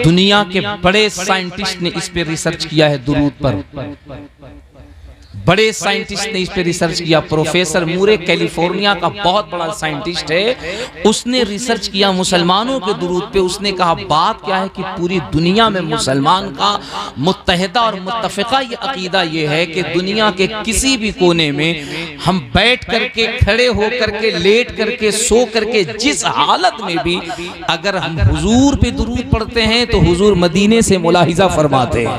दुनिया के बड़े साइंटिस्ट ने इस पे रिसर्च किया है, दुरूद पर बड़े साइंटिस्ट ने इस पे रिसर्च किया। प्रोफेसर मूरे कैलिफोर्निया का बहुत बड़ा साइंटिस्ट है, उसने रिसर्च किया मुसलमानों के दुरूद पे। उसने कहा बात क्या है कि पूरी दुनिया में मुसलमान का मुत्तहिदा और मुत्तफिका ये अकीदा ये है कि दुनिया के किसी भी कोने में हम बैठ करके, खड़े हो करके, लेट करके, सो करके, जिस हालत में भी अगर हम हुजूर पे दुरूद पढ़ते हैं तो हुजूर मदीने से मुलाहिजा फरमाते हैं।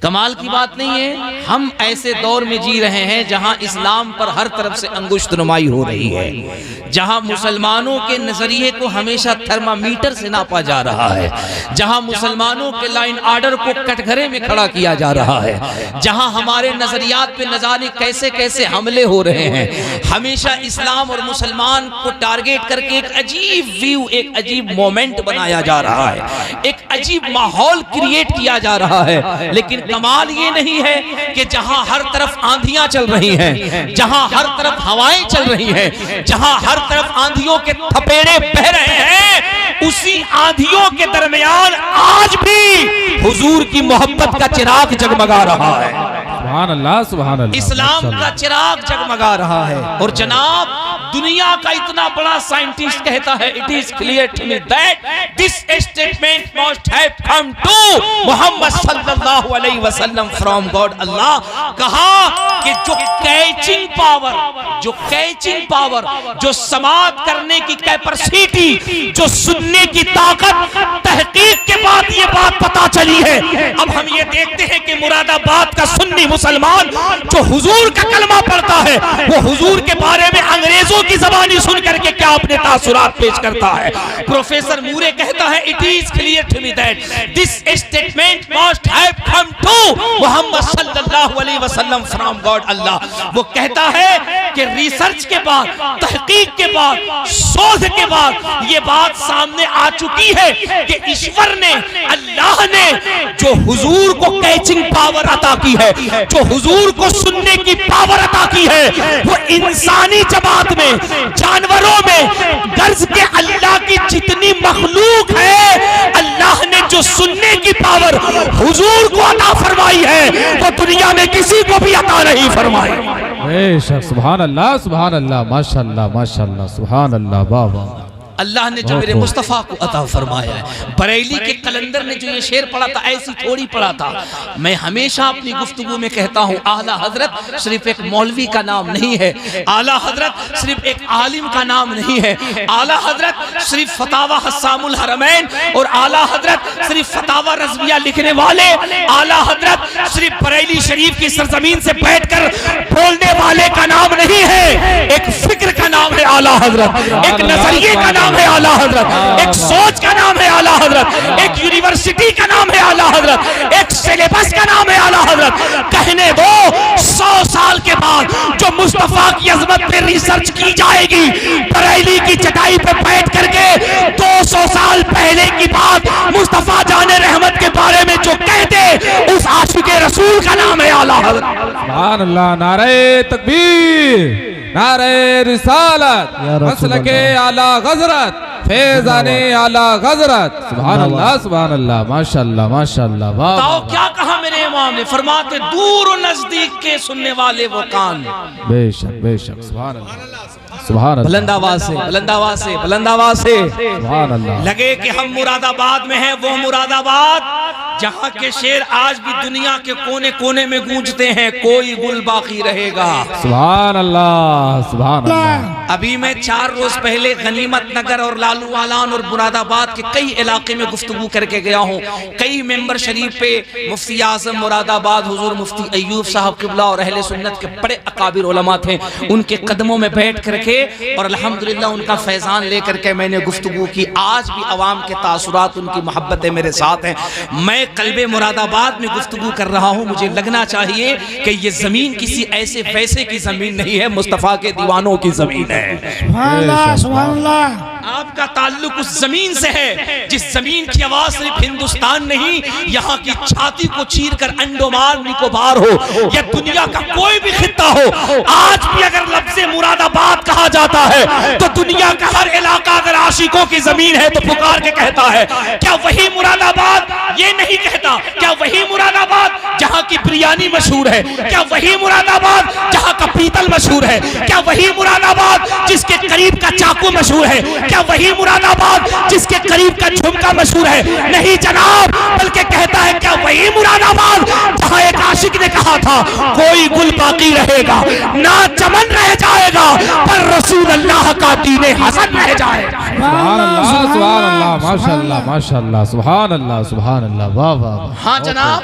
कमाल की बात नहीं है? हम ऐसे दौर में जी रहे हैं जहां इस्लाम पर हर तरफ से अंगुश्त नुमाई हो रही है, जहां मुसलमानों के नजरिए को हमेशा थर्मामीटर से नापा जा रहा है, जहां मुसलमानों के लाइन आर्डर को कटघरे में खड़ा किया जा रहा है, जहां हमारे नजरियात पे न जाने कैसे कैसे हमले हो रहे हैं। हमेशा इस्लाम और मुसलमान को टारगेट करके एक अजीब व्यू, एक अजीब मोमेंट बनाया जा रहा है, एक अजीब माहौल क्रिएट किया जा रहा है। लेकिन कमाल ये नहीं है कि जहां हर तरफ आंधियां चल रही हैं, जहां हर तरफ हवाएं चल रही हैं, जहां हर तरफ आंधियों के थपेड़े बह रहे हैं, उसी आंधियों के दरमियान आज भी हुजूर की मोहब्बत का चिराग जगमगा रहा है। सुभान अल्लाह, सुभान अल्लाह। इस्लाम का चिराग जगमगा रहा है। और जनाब दुनिया का इतना बड़ा साइंटिस्ट कहता है, it is clear to me that this statement must have come to Muhammad सल्लल्लाहु अलैहि वसल्लम फ्रॉम गॉड अल्लाह। कहा कि जो कैचिंग पावर, जो समात करने की कैपेसिटी, जो सुनने की ताकत, तहकीक के बाद ये बात पता चली है। अब हम ये देखते हैं कि मुरादाबाद का सुन्नी मुसलमान जो हुजूर का कलमा पढ़ता है, वो हुजूर के बारे में अंग्रेजों की ज़बानी सुन करके क्या अपने तासुरात पेश करता है। प्रोफेसर मूरे कहता है, it is clear to me that this statement must have come to Muhammad सल्लल्लाहु अलैहि वसल्लम फ्रॉम गॉड अल्लाह। वो कहता है कि रिसर्च के बाद, तहकीक के बाद, शोध के बाद ये बात सामने आ चुकी है कि ईश्वर ने, अल्लाह ने जो हुजूर को कैचिंग पावर अता की है, जो हुजूर को सुनने की पावर अता की है, वो इंसानी जमात में, जानवरों में, गर्ज के अल्लाह की जितनी मखलूक है, अल्लाह ने जो सुनने की पावर हुजूर को अता फरमाई है, वो दुनिया में किसी को भी अता नहीं फरमाई। बेशक, सुभान अल्लाह, सुभान अल्लाह, माशाअल्लाह, माशाअल्लाह, सुभान अल्लाह, वाह वाह। अल्लाह ने जो मेरे मुस्तफ़ा को अता फरमाया है। बरेली के कलंदर ने जो ये शेर पढ़ा था, ऐसी थोड़ी पढ़ा था। मैं हमेशा अपनी गुफ्तगू में कहता हूँ, आला हजरत सिर्फ एक मौलवी का नाम नहीं है, आला हजरत सिर्फ एक आलिम का नाम नहीं है, आला हजरत सिर्फ फतावा हस्सामुल हरमैन और आला हजरत सिर्फ फतावा रज़विया लिखने वाले, आला हजरत सिर्फ बरेली शरीफ की सरजमीन से बैठकर बोलने वाले का नाम नहीं है। एक फिक्र का नाम है आला हजरत, एक नजरिए का नाम है आला हजरत, एक सोच का नाम है आला हजरत, एक यूनिवर्सिटी का नाम है आला हजरत, एक सिलेबस का नाम है आला हजरत। कहने दो 100 साल के बाद जो मुस्तफा की अजमत पे रिसर्च की जाएगी, बरेली की चटाई पे बैठ करके 200 साल पहले की बात मुस्तफा जाने रहमत के बारे में जो कहते, उस आशिक़े रसूल का नाम है आला हजरत। सुभान अल्लाह, नारे तकबीर, नारे रिसालत, मसलके आला गजरत, फैज़ाने आला गजरत। सुभान अल्लाह, सुभान अल्लाह, माशाअल्लाह, माशाअल्लाह, वाह। बताओ क्या कहा मेरे इमाम ने? फरमाते दूर और नजदीक के सुनने वाले वो कान। बेशक, बेशक, सुभान अल्लाह, सुभान अल्लाह। बुलंद आवाज से, बुलंद आवाज से, बुलंद आवाज से सुभान अल्लाह। लगे कि हम मुरादाबाद में हैं, वो मुरादाबाद जहाँ के शेर आज भी दुनिया के कोने कोने में गूंजते हैं, कोई गुल बाकी रहेगा। सुभान अल्लाह, सुभान अल्लाह। अभी मैं 4 रोज पहले गनीमत नगर और लालू वालान और मुरादाबाद के कई इलाके में गुफ्तगू करके गया हूँ। कई मेंबर शरीफ पे मुफ्ती आजम मुरादाबाद हुजूर मुफ्ती अय्यूब साहब किबला और अहले सुन्नत के बड़े अकाबिर उलमा थे, उनके कदमों में बैठ करके और अल्हम्दुलिल्लाह उनका फैजान लेकर के मैंने गुफ्तगू की। आज भी अवाम के तासुरात, उनकी मोहब्बतें मेरे साथ हैं। मैं कल्बे मुरादाबाद में गुफ्तगू कर रहा हूँ। मुझे लगना चाहिए कि ये जमीन किसी ऐसे वैसे की जमीन नहीं है, मुस्तफ़ा के दीवानों की जमीन है। सुभान अल्लाह, सुभान अल्लाह। आपका ताल्लुक उस जमीन से है जिस जमीन की आवाज सिर्फ हिंदुस्तान नहीं, यहाँ की छाती को चीर कर अंडोमान निकोबार हो या दुनिया का कोई भी खित्ता हो, आज भी अगर लफ्ज़े मुरादाबाद कहा जाता है तो दुनिया का हर इलाका अगर आशिकों की जमीन है तो पुकार के कहता है, क्या वही मुरादाबाद ये नहीं कहता? क्या वही मुरादाबाद जहाँ की बिरयानी मशहूर है? क्या वही मुरादाबाद जहाँ का पीतल मशहूर है? क्या वही मुरादाबाद जिसके करीब का चाकू मशहूर है? क्या वही मुरादाबाद जिसके करीब का झुमका मशहूर है? नहीं जनाब, बल्कि कहता है क्या वही मुरादाबाद जहाँ एक आशिक ने कहा था, कोई गुल बाकी रहेगा ना चमन रह जाएगा, पर रसूल अल्लाह का दीने हसन रह जाएगा। सुभान अल्लाह, माशाअल्लाह माशाअल्लाह, सुभान अल्लाह, वाह वाह। हाँ जनाब,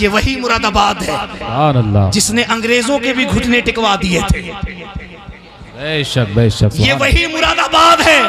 ये वही मुरादाबाद है सुभान अल्लाह, जिसने अंग्रेजों के भी घुटने टिकवा दिए थे। बेशक बेशक, ये वही मुरादाबाद है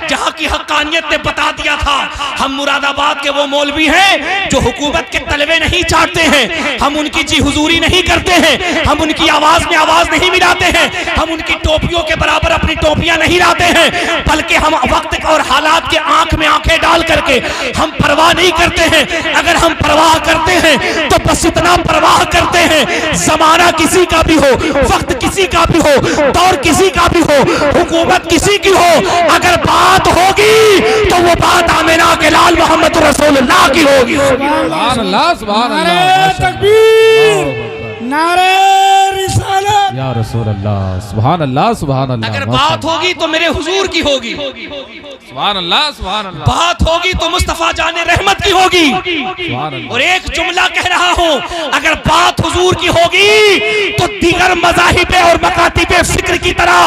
जहाँ की हक्कानियत ने बता दिया था, हम मुरादाबाद के वो मौलवी हैं जो हुकूमत के तलवे नहीं चाटते हैं, हम उनकी जी हुजूरी नहीं करते हैं, हम उनकी आवाज में आवाज नहीं मिलाते हैं, हम उनकी टोपियों के बराबर अपनी टोपियां नहीं लाते हैं, बल्कि हम वक्त और हालात के आंख में आंखें डाल करके हम परवाह नहीं करते हैं। अगर हम परवाह करते हैं तो बस इतना परवाह करते हैं, जमाना किसी का भी हो, वक्त किसी का भी हो, दौर किसी का भी हो, हुकूमत किसी की हो, अगर बात होगी तो वो बात आमिना के लाल मोहम्मद रसूलुल्लाह की होगी। सुभान अल्लाह, सुभान नारे अल्लाह, तकबीर, नारे रिसालत, या रसूल अल्लाह, सुभान अल्लाह, सुभान अल्लाह। अगर बात होगी तो मेरे हुजूर की होगी, सुभान अल्लाह, सुभान अल्लाह, बात होगी तो मुस्तफा जाने रहमत की होगी। सुभान अल्लाह। और एक जुमला कह रहा हूं, अगर बात हुजूर की होगी तो दीगर मज़ाहिबे और मकातिबे फिक्र की तरह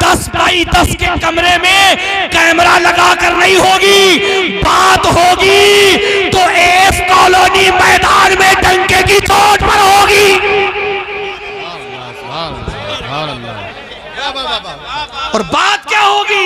10 बाई 10 के कमरे में कैमरा लगा कर नहीं होगी, बात होगी तो एस कॉलोनी मैदान में डंके की चोट पर होगी। और बात क्या होगी?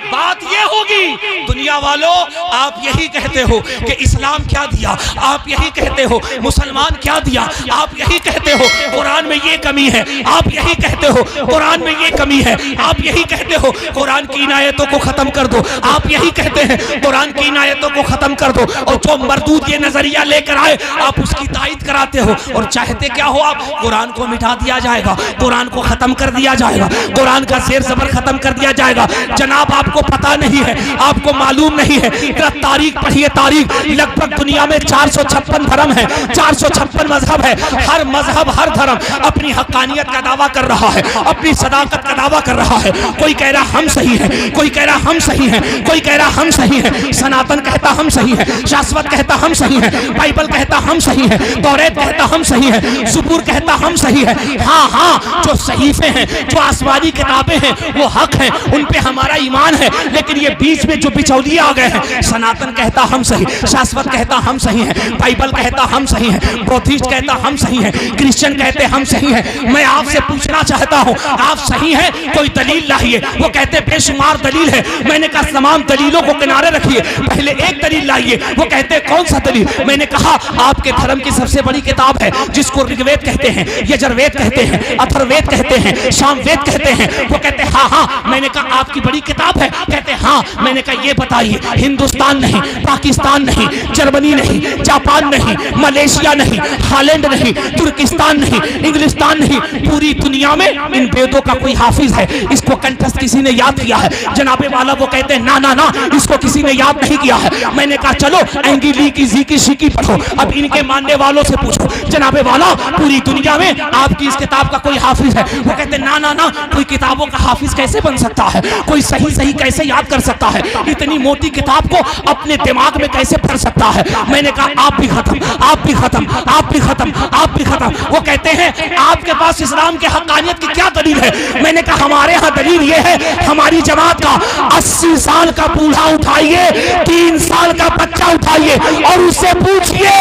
बात ये होगी, दुनिया वालों आप यही कहते हो कि इस्लाम क्या दिया, आप यही कहते हो मुसलमान क्या दिया, आप यही कहते हो कुरान में ये कमी है, आप यही कहते हो कुरान में ये कमी है, आप यही कहते हो कुरान की इनायतों को खत्म कर दो, आप यही कहते हैं कुरान की इनायतों को खत्म कर दो, और जो मरदूद ये नजरिया लेकर आए आप उसकी तायद कराते हो, और चाहते क्या हो आप? कुरान को मिटा दिया जाएगा, कुरान को खत्म कर दिया जाएगा, कुरान का शेर ज़बर खत्म कर दिया जाएगा। जनाब आपको पता नहीं है, आपको मालूम नहीं है, तारीख पढ़िए, तारीख लगभग दुनिया में 456 धर्म है, 456 मजहब है, हर मजहब हर धर्म अपनी हक्कानियत का दावा कर रहा है, अपनी सदाकत का दावा कर रहा है। कोई कह रहा हम सही है, कोई कह रहा हम सही है, कोई कह रहा हम सही है, सनातन कहता हम सही है, शाश्वत कहता हम सही है, बाइबल कहता हम सही है, तौरेत कहता हम सही है, ज़बूर कहता हम सही है। हाँ हाँ, जो सहीफे हैं, जो आसमानी किताबें हैं वो हक हैं, उन पे हमारा ईमान है, लेकिन ये बीच में जो बिचौलिए आ गए हैं, सनातन कहता हम सही, शाश्वत कहता हम सही है, बाइबल कहता हम सही है, बौद्धिस्ट कहता हम सही है, क्रिश्चियन कहते हम सही है। मैं आपसे पूछना चाहता हूँ, आप सही हैं? कोई दलील लाइए। वो कहते बेशुमार दलील है। मैंने कहा तमाम दलीलों को किनारे रखिए, पहले एक दलील लाइए। वो कहते कौन सा दलील? मैंने कहा आपके धर्म की सबसे बड़ी किताब है जिसको ऋग्वेद कहते हैं, यजुर्वेद कहते हैं, अथर्ववेद कहते हैं, सामवेद कहते हैं। वो कहते हाँ हाँ। मैंने कहा आपकी बड़ी किताब है? कहते हाँ। मैंने कहा ये बताइए, हिंदुस्तान नहीं, पाकिस्तान नहीं, जर्मनी नहीं, जापान नहीं, मलेशिया नहीं, हालैंड नहीं, तुर्किस्तान नहीं, इंग्लिस्तान नहीं, पूरी दुनिया में इन वेदों का कोई हाफिज है? इसको कंठस्थ किसी ने याद किया है? जनाबे वाला वो कहते हैं ना ना ना, इसको किसी ने याद नहीं किया है। मैंने कहा चलो एंगिली की जी की शी की पढ़ो, अब इनके मानने वालों से पूछो। जनाबे वाला पूरी दुनिया में आपकी इस किताब का कोई हाफिज है? वो कहते ना ना ना, कोई किताबों का हाफिज कैसे बन सकता है, कोई सही सही कैसे याद कर सकता है, इतनी मोटी किताब को अपने दिमाग में कैसे भर सकता है? मैंने कहा आप भी खत्म, आप भी खत्म, आप भी खत्म, आप भी खत्म। वो कहते हैं आपके पास इस्लाम के हक्कानियत की क्या दलील है? मैंने कहा हमारे यहाँ दलील ये है, हमारी जमात का 80 साल का बूढ़ा उठाइए, 3 साल का बच्चा उठाइए और उससे पूछिए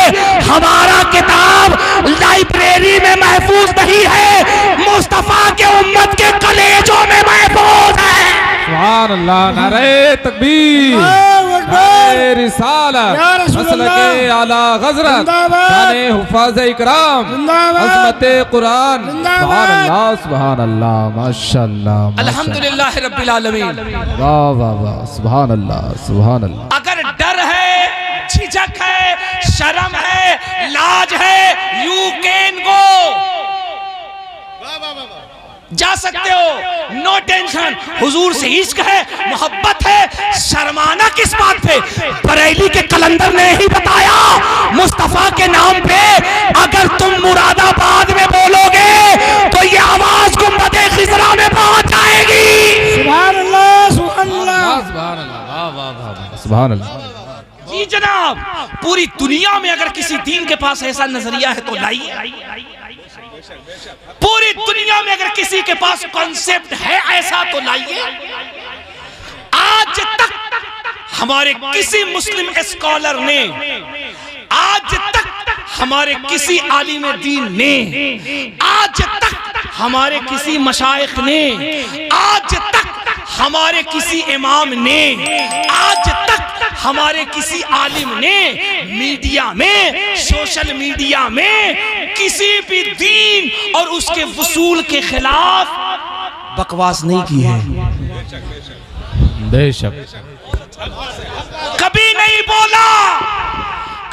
हमारा किताब लाइब्रेरी में महफूज नहीं है, मुस्तफा के उम्मत के कलेजों में महफूज है। सुभान अल्लाह, नारे तकबीर, नारे रिसालत या रसूल मसलके अल्लाह। आला हज़रत जिंदाबाद। शाने हुफ़ाज़ इकराम जिंदाबाद। अज़मत कुरान जिंदाबाद। सुभान अल्लाह माशाअल्लाह अल्हम्दुलिल्लाह रब्बिल आलमीन। वाह वाह वाह सुभान अल्लाह सुभान अल्लाह। अगर डर है, झिझक है, शर्म है, लाज है, यू कैन गो, जा सकते हो, नो टेंशन। हुजूर से इश्क है, मोहब्बत है, शर्माना किस बात पे? बरेली के कलंदर ने ही बताया, मुस्तफा के नाम पे अगर तुम मुरादाबाद में बोलोगे तो ये आवाज गुंबदे खिजरा में पहुंच जाएगी। सुभान अल्लाह सुभान अल्लाह सुभान अल्लाह वाह वाह वाह सुभान अल्लाह। जी जनाब, पूरी दुनिया में अगर किसी दीन के पास ऐसा नजरिया है तो लाइए। पूरी दुनिया में अगर किसी के पास कॉन्सेप्ट है ऐसा तो लाइए। आज तक हमारे किसी मुस्लिम स्कॉलर ने, आज तक हमारे किसी आलिम दीन ने, आज तक हमारे किसी मशाइख ने, आज तक हमारे किसी इमाम ने, आज तक हमारे किसी आलिम ने मीडिया में, सोशल मीडिया में किसी भी दीन और उसके वसूल के खिलाफ बकवास नहीं की है। बेशक कभी नहीं बोला।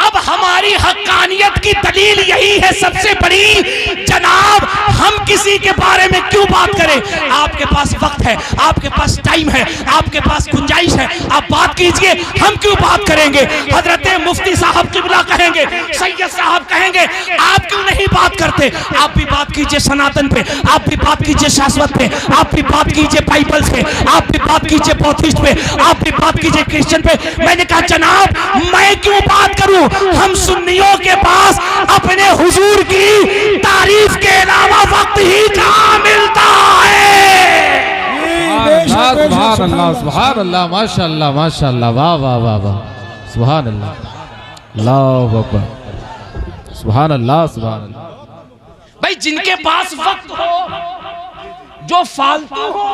अब हमारी हक्कानियत की दलील यही है सबसे बड़ी, जनाब हम किसी के बारे में क्यों बात करें? आपके पास वक्त है, आपके पास टाइम है, आपके पास गुंजाइश है, आप बात कीजिए, हम क्यों बात करेंगे? हजरत मुफ्ती साहब किबला कहेंगे, सैयद साहब कहेंगे, आप क्यों नहीं बात करते? आप भी बात कीजिए सनातन पे, आप भी बात कीजिए शाश्वत पे, आप भी बात कीजिए बाइबल से, आप भी बात कीजिए बौद्धिस्ट पे, आप भी बात कीजिए क्रिश्चियन पे। मैंने कहा जनाब मैं क्यों बात करूं? हम सुन्नियों के पास अपने हुजूर की तारीफ के अलावा वक्त ही कहाँ मिलता है। सुभान अल्लाह सुभान अल्लाह माशाअल्लाह माशाअल्लाह वाह वाह वाह वाह सुभान अल्लाह अल्लाहु अकबर सुभान अल्लाह सुभान अल्लाह। भाई जिनके पास वक्त हो, जो फालतू हो,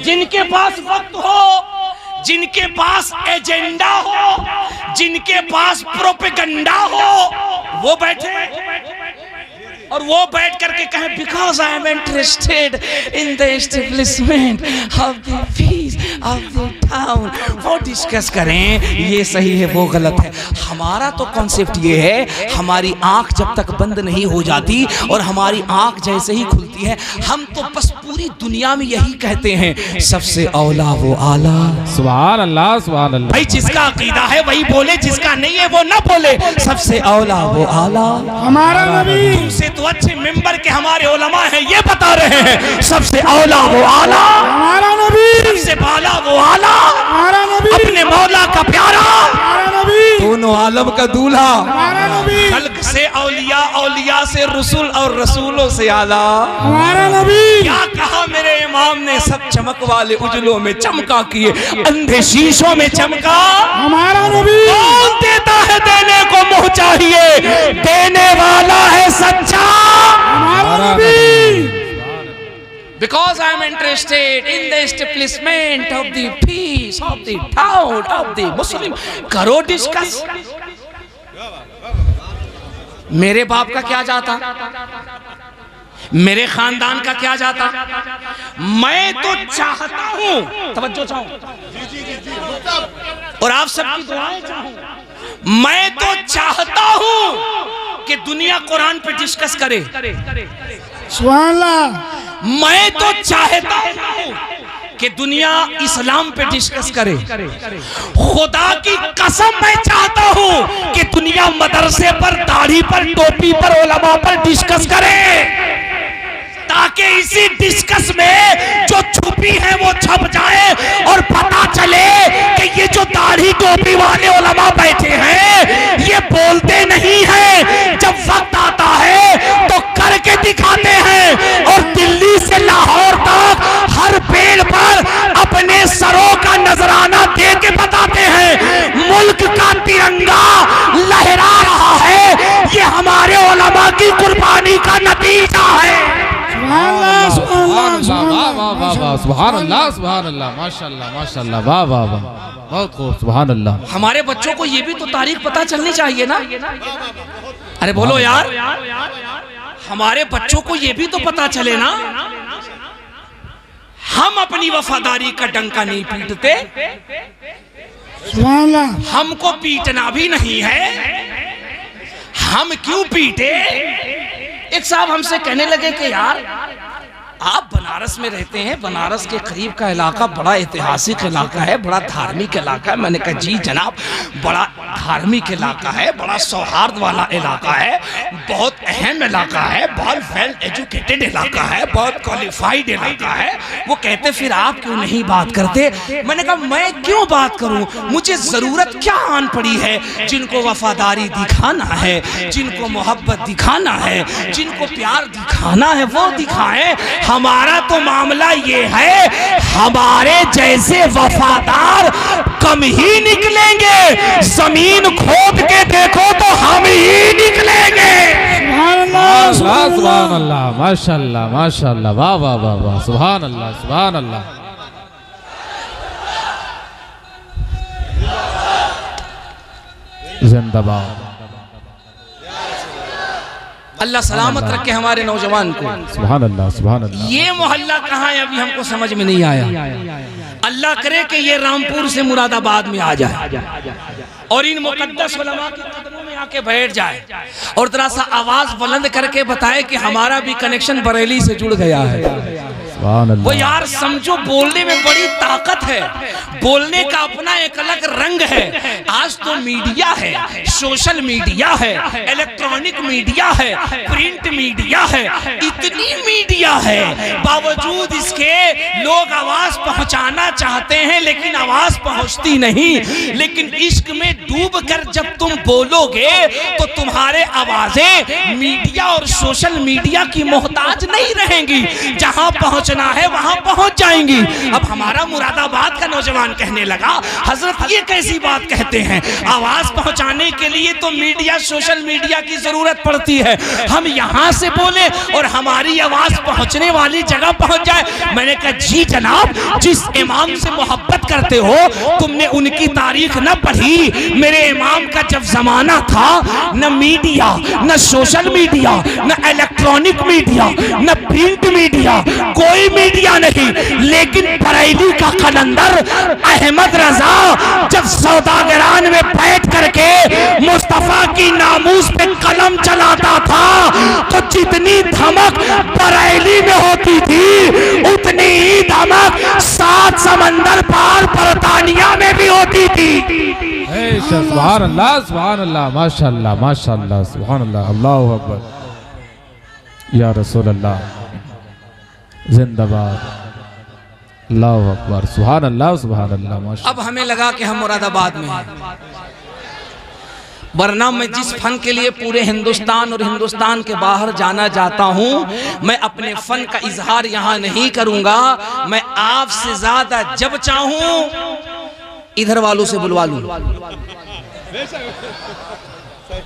जिनके पास वक्त हो, जिनके पास एजेंडा हो, जिनके पास प्रोपेगेंडा हो, वो बैठे और वो बैठ करके कहें because I am interested in the establishment of the peace of the town. वो डिस्कस करें, ये सही है वो गलत है। हमारा तो कॉन्सेप्ट ये है, हमारी आंख जब तक बंद नहीं हो जाती और हमारी आंख जैसे ही खुलती है, हम तो बस पूरी दुनिया में यही कहते हैं सबसे औला वो आला। सुभान अल्लाह सुभान अल्लाह। भाई जिसका अकीदा है वही बोले, जिसका नहीं है वो ना बोले। सबसे औला वो आला। हमारा नबी तुमसे तो अच्छे मेंबर के हमारे उलमा हैं, ये बता रहे हैं सबसे औला वो आला, हमारा नबी सबसे बाला वो आला, हमारा नबी अपने मौला का प्यारा, हमारा नबी दोनों आलम का दूल्हा, हमारा नबी खल्क से औलिया, औलिया से रसूल और रसूलों से आला। हमारा नबी क्या कहा मेरे इमाम ने? सब चमक वाले उजलों में चमका किए, अंधे शीशों में चमका। हमारा नबी कौन देता है? देने को मुंह चाहिए, देने वाला है सच्चा। हमारा नबी Because I am interested in the establishment of the peace of the town of the Muslim. करो डिस्कस। मेरे बाप का क्या जाता, मेरे खानदान का क्या जाता? मैं तो चाहता हूं, तवज्जो चाहूं और आप सबकी दुआएं चाहूं। मैं तो चाहता हूं कि दुनिया कुरान पे डिस्कस करे। सुभान अल्लाह। मैं तो चाहता हूं कि दुनिया इस्लाम पे डिस्कस करे। खुदा की कसम मैं चाहता हूं कि दुनिया मदरसे पर, दाढ़ी पर, टोपी पर, उलमा पर डिस्कस करे, ताकि इसी डिस्कस में जो छुपी है वो छप जाए और पता चले कि ये जो दाढ़ी टोपी वाले उलमा बैठे हैं ये बोलते नहीं हैं, जब वक्त आता है तो करके दिखाते हैं और दिल्ली से लाहौर तक हर पेड़ पर अपने सरों का नजराना दे के बताते हैं मुल्क का तिरंगा लहरा रहा है। ये हमारे उलमा की कुर्बानी का नतीजा है। सुभान अल्लाह सुभान सुभान अल्लाह, वाह वाह वाह वाह, सुभान अल्लाह, सुभान अल्लाह, माशाअल्लाह माशाअल्लाह, वाह वाह वाह, बहुत खूब, सुभान अल्लाह। हमारे बच्चों को ये भी तो तारीख पता चलनी चाहिए ना। अरे बोलो यार, हमारे बच्चों को ये भी तो पता चले ना। हम अपनी वफादारी का डंका नहीं पीटते, सुभान अल्लाह। हमको पीटना भी नहीं है। हम क्यों पीटे? एक साहब हमसे कहने लगे कि यार आप बनारस में रहते हैं, बनारस के करीब का इलाका बड़ा ऐतिहासिक इलाका है, बड़ा धार्मिक इलाका है। मैंने कहा जी जनाब, बड़ा धार्मिक इलाका है, बड़ा सौहार्द वाला इलाका है, बहुत अहम इलाका है, बहुत वेल एजुकेटेड इलाका है, बहुत क्वालिफाइड इलाका है। वो कहते फिर आप क्यों नहीं बात करते? मैंने कहा मैं क्यों बात करूं, मुझे जरूरत क्या आन पड़ी है? जिनको वफादारी दिखाना है, जिनको मोहब्बत दिखाना है, जिनको प्यार दिखाना है वो दिखाएं। हमारा तो मामला ये है, हमारे जैसे वफादार कम ही निकलेंगे। जमीन खोद के देखो तो हम ही निकलेंगे। सुभान अल्लाह, सुभान सुभान अल्लाह, माशाअल्लाह माशाअल्लाह, वाह वाह वाह वाह, सुभान अल्लाह, सुभान अल्लाह। जिंदाबाद। अल्लाह सलामत रखे हमारे नौजवान को। सुभान अल्लाह, सुभान अल्लाह। ये मोहल्ला कहाँ है अभी हमको समझ में नहीं आया। अल्लाह करे कि ये रामपुर से मुरादाबाद में आ जाए और इन मुकद्दस उलमा के कदमों में आके बैठ जाए और जरा सा आवाज बुलंद करके बताए कि हमारा भी कनेक्शन बरेली से जुड़ गया है। वो यार समझो, बोलने में बड़ी ताकत है, बोलने का अपना एक अलग रंग है। आज तो मीडिया है, सोशल मीडिया है, इलेक्ट्रॉनिक मीडिया है, प्रिंट मीडिया है, इतनी मीडिया है, बावजूद इसके लोग आवाज पहुंचाना चाहते हैं लेकिन आवाज पहुंचती नहीं। लेकिन इश्क में डूब कर जब तुम बोलोगे तो तुम्हारे आवाजें मीडिया और सोशल मीडिया की मोहताज नहीं रहेंगी, जहां पहुंचना है वहां पहुंच जाएंगी। अब हमारा मुरादाबाद का नौजवान कहने लगा, हजरत ये कैसी बात कहते हैं, आवाज पहुंचाने के लिए तो मीडिया सोशल मीडिया की जरूरत पड़ती है, हम यहां से बोले और हमारी आवाज पहुंचने वाली जगह पहुंच जाए। मैंने कहा जी जनाब, जिस इमाम से मोहब्बत करते हो तुमने उनकी तारीख न पढ़ी। मेरे इमाम का जब जमाना था न मीडिया, न सोशल मीडिया, न इलेक्ट्रॉनिक मीडिया, न प्रिंट मीडिया, कोई मीडिया नहीं। लेकिन बरेली का कलंदर अहमद रजा जब सौदागरान में बैठ करके मुस्तफा की नामूस पे कलम चलाता था तो जितनी धमक बरेली में होती थी उतनी ही धमक 7 समंदर पार बरतानिया में भी होती थी। सुभान अल्लाह, सुभान अल्लाह, माशाअल्लाह माशाअल्लाह, सुभान अल्लाह, अल्लाहु अकबर, या रसूल अल्लाह, जिंदाबाद, अल्लाहु अकबर, सुभान अल्लाह, सुभान अल्लाह, माशाअल्लाह। अब हमें लगा कि हम मुरादाबाद में हैं, वरना मैं जिस फन के लिए पूरे हिंदुस्तान और हिंदुस्तान के बाहर जाना चाहता हूं, मैं अपने फन का इजहार यहां नहीं करूंगा। मैं आपसे ज्यादा जब चाहूं इधर वालों से बुलवा लूं,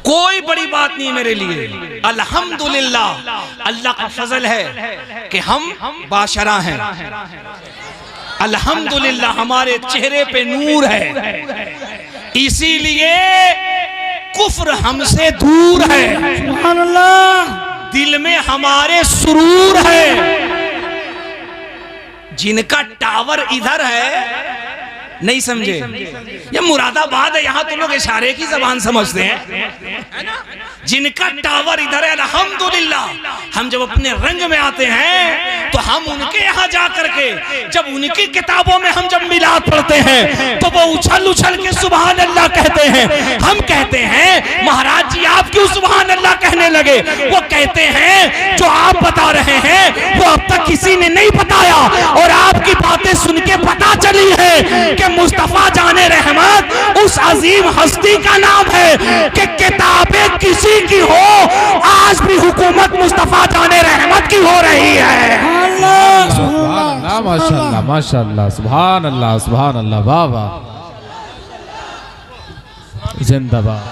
कोई बड़ी बात नहीं मेरे लिए। अल्हम्दुलिल्लाह, अल्लाह का फजल है कि हम बाशरा हैं। अल्हम्दुलिल्लाह, हमारे चेहरे पे नूर है, इसीलिए कुफ्र हमसे दूर है। सुभान अल्लाह। दिल में हमारे सुरूर है। जिनका टावर इधर है, नहीं समझे, ये मुरादाबाद है, यहाँ तो लोग इशारे की जबान समझते हैं, है ना? जिनका टावर इधर है, अल्हम्दुलिल्लाह, हम जब अपने रंग में आते हैं तो हम उनके यहाँ जा करके जब उनकी किताबों में हम जब मिलाद पढ़ते हैं तो वो उछल उछल के सुभान अल्लाह कहते हैं। हम कहते हैं महाराज जी आप क्यों सुभान अल्लाह कहने लगे? वो कहते हैं जो आप बता रहे हैं वो अब तक किसी ने नहीं बताया और आपकी बातें सुन के पता चली है कि मुस्तफा जाने रहमत उस अजीम हस्ती का नाम है कि किताबें किसी की हो, आज भी हुकूमत मुस्तफा जाने रहमत की हो रही है। माशाअल्लाह, माशाअल्लाह, सुभान अल्लाह, सुभान अल्लाह, वाह वाह, जिंदाबाद।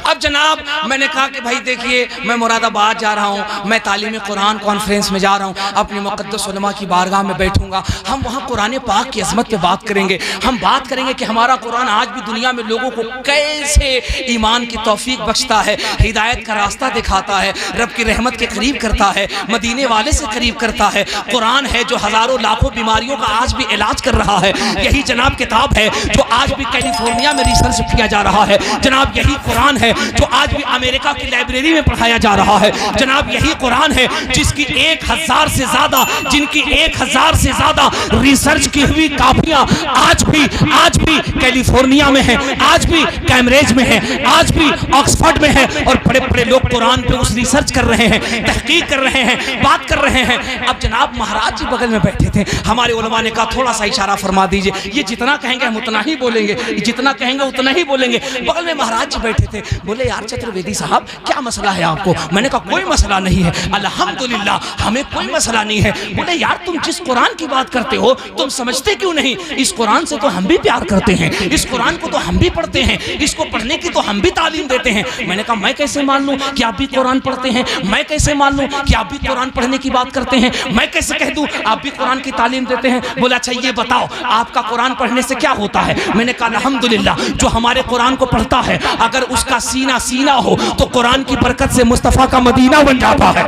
अब जनाब मैंने कहा कि भाई देखिए मैं मुरादाबाद जा रहा हूँ, मैं तालीम कुरान कॉन्फ्रेंस में जा रहा हूँ, अपने मुक़द्दस उलमा की बारगाह में बैठूंगा, हम वहाँ कुरान पाक की अज़मत पे बात करेंगे, हम बात करेंगे कि हमारा कुरान आज भी दुनिया में लोगों को कैसे ईमान की तौफीक बख्शता है, हिदायत का रास्ता दिखाता है, रब की रहमत के करीब करता है, मदीने वाले से करीब करता है। कुरान है जो हज़ारों लाखों बीमारियों का आज भी इलाज कर रहा है। यही जनाब किताब है जो आज भी कैलिफोर्निया में रिसर्च किया जा रहा है। जनाब यही कुरान है जो आज भी अमेरिका की लाइब्रेरी में पढ़ाया जा रहा है। जनाब यही कुरान है जिसकी 1000 से ज्यादा जिनकी 1000 से ज्यादा रिसर्च की हुई कापियां आज भी कैलिफोर्निया में है, आज भी कैम्ब्रिज में है, आज भी ऑक्सफोर्ड में है, और बड़े बड़े लोग कुरान पे उस रिसर्च कर रहे हैं, तहकीक कर रहे हैं, बात कर रहे हैं। अब जनाब महाराज जी बगल में बैठे थे, हमारे उलमा ने कहा थोड़ा सा इशारा फरमा दीजिए, ये जितना कहेंगे हम उतना ही बोलेंगे, जितना कहेंगे उतना ही बोलेंगे। बगल में महाराज जी बैठे थे, बोले यार चतुर्वेदी साहब क्या मसला है आपको? मैंने कहा कोई मसला नहीं है, अल्हम्दुलिल्लाह हमें कोई मसला नहीं है। बोले यार तुम जिस कुरान की बात करते हो तुम समझते क्यों नहीं? इस कुरान से तो हम भी प्यार करते हैं, इस कुरान को तो हम भी पढ़ते हैं, इसको पढ़ने की तो हम भी तालीम देते हैं। मैंने कहा मैं कैसे मान लूं कि आप भी कुरान पढ़ते हैं, मैं कैसे मान लूं कि आप भी कुरान पढ़ने की बात करते हैं, मैं कैसे कह दूं आप भी कुरान की तालीम देते हैं? बोला अच्छा ये बताओ आपका कुरान पढ़ने से क्या होता है? मैंने कहा अल्हम्दुलिल्लाह जो हमारे कुरान को पढ़ता है अगर उसका सीना सीना हो तो कुरान की बरकत से मुस्तफा का मदीना बन जाता है।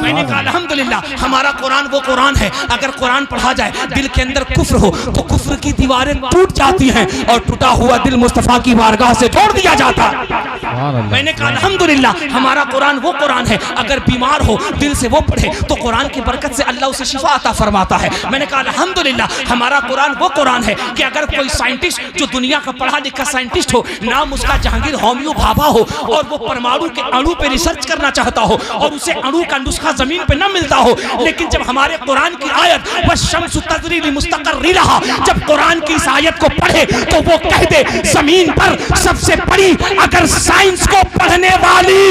मैंने कहा अल्हम्दुलिल्लाह हमारा कुरान वो कुरान है अगर कुरान पढ़ा जाए दिल के अंदर कुफ्र हो तो कुफ्र की दीवारें टूट जाती हैं और टूटा हुआ दिल मुस्तफा की बारगाह से जोड़ दिया जाता है। मैंने कहा अल्हम्दुलिल्लाह हमारा कुरान वो कुरान है अगर बीमार हो दिल से वो पढ़े तो कुरान की बरकत से अल्लाह उसे शिफा अता फरमाता है। मैंने कहा अल्हम्दुलिल्लाह हमारा कुरान वो कुरान है कि अगर कोई साइंटिस्ट जो दुनिया का पढ़ा लिखा साइंटिस्ट हो, नाम उसका जहांगीर होम्यो भाभा हो, और वो परमाणु के अणु पे रिसर्च करना चाहता हो और उसे अणु का नुस्खा जमीन पे न मिलता हो, लेकिन जब हमारे कुरान की आयत वश्शम्सु तजरी लिमुस्तक़र्रिहा जब कुरान की इस आयत को पढ़े तो वो कह दे जमीन पर सबसे बड़ी अगर साइंस को पढ़ने वाली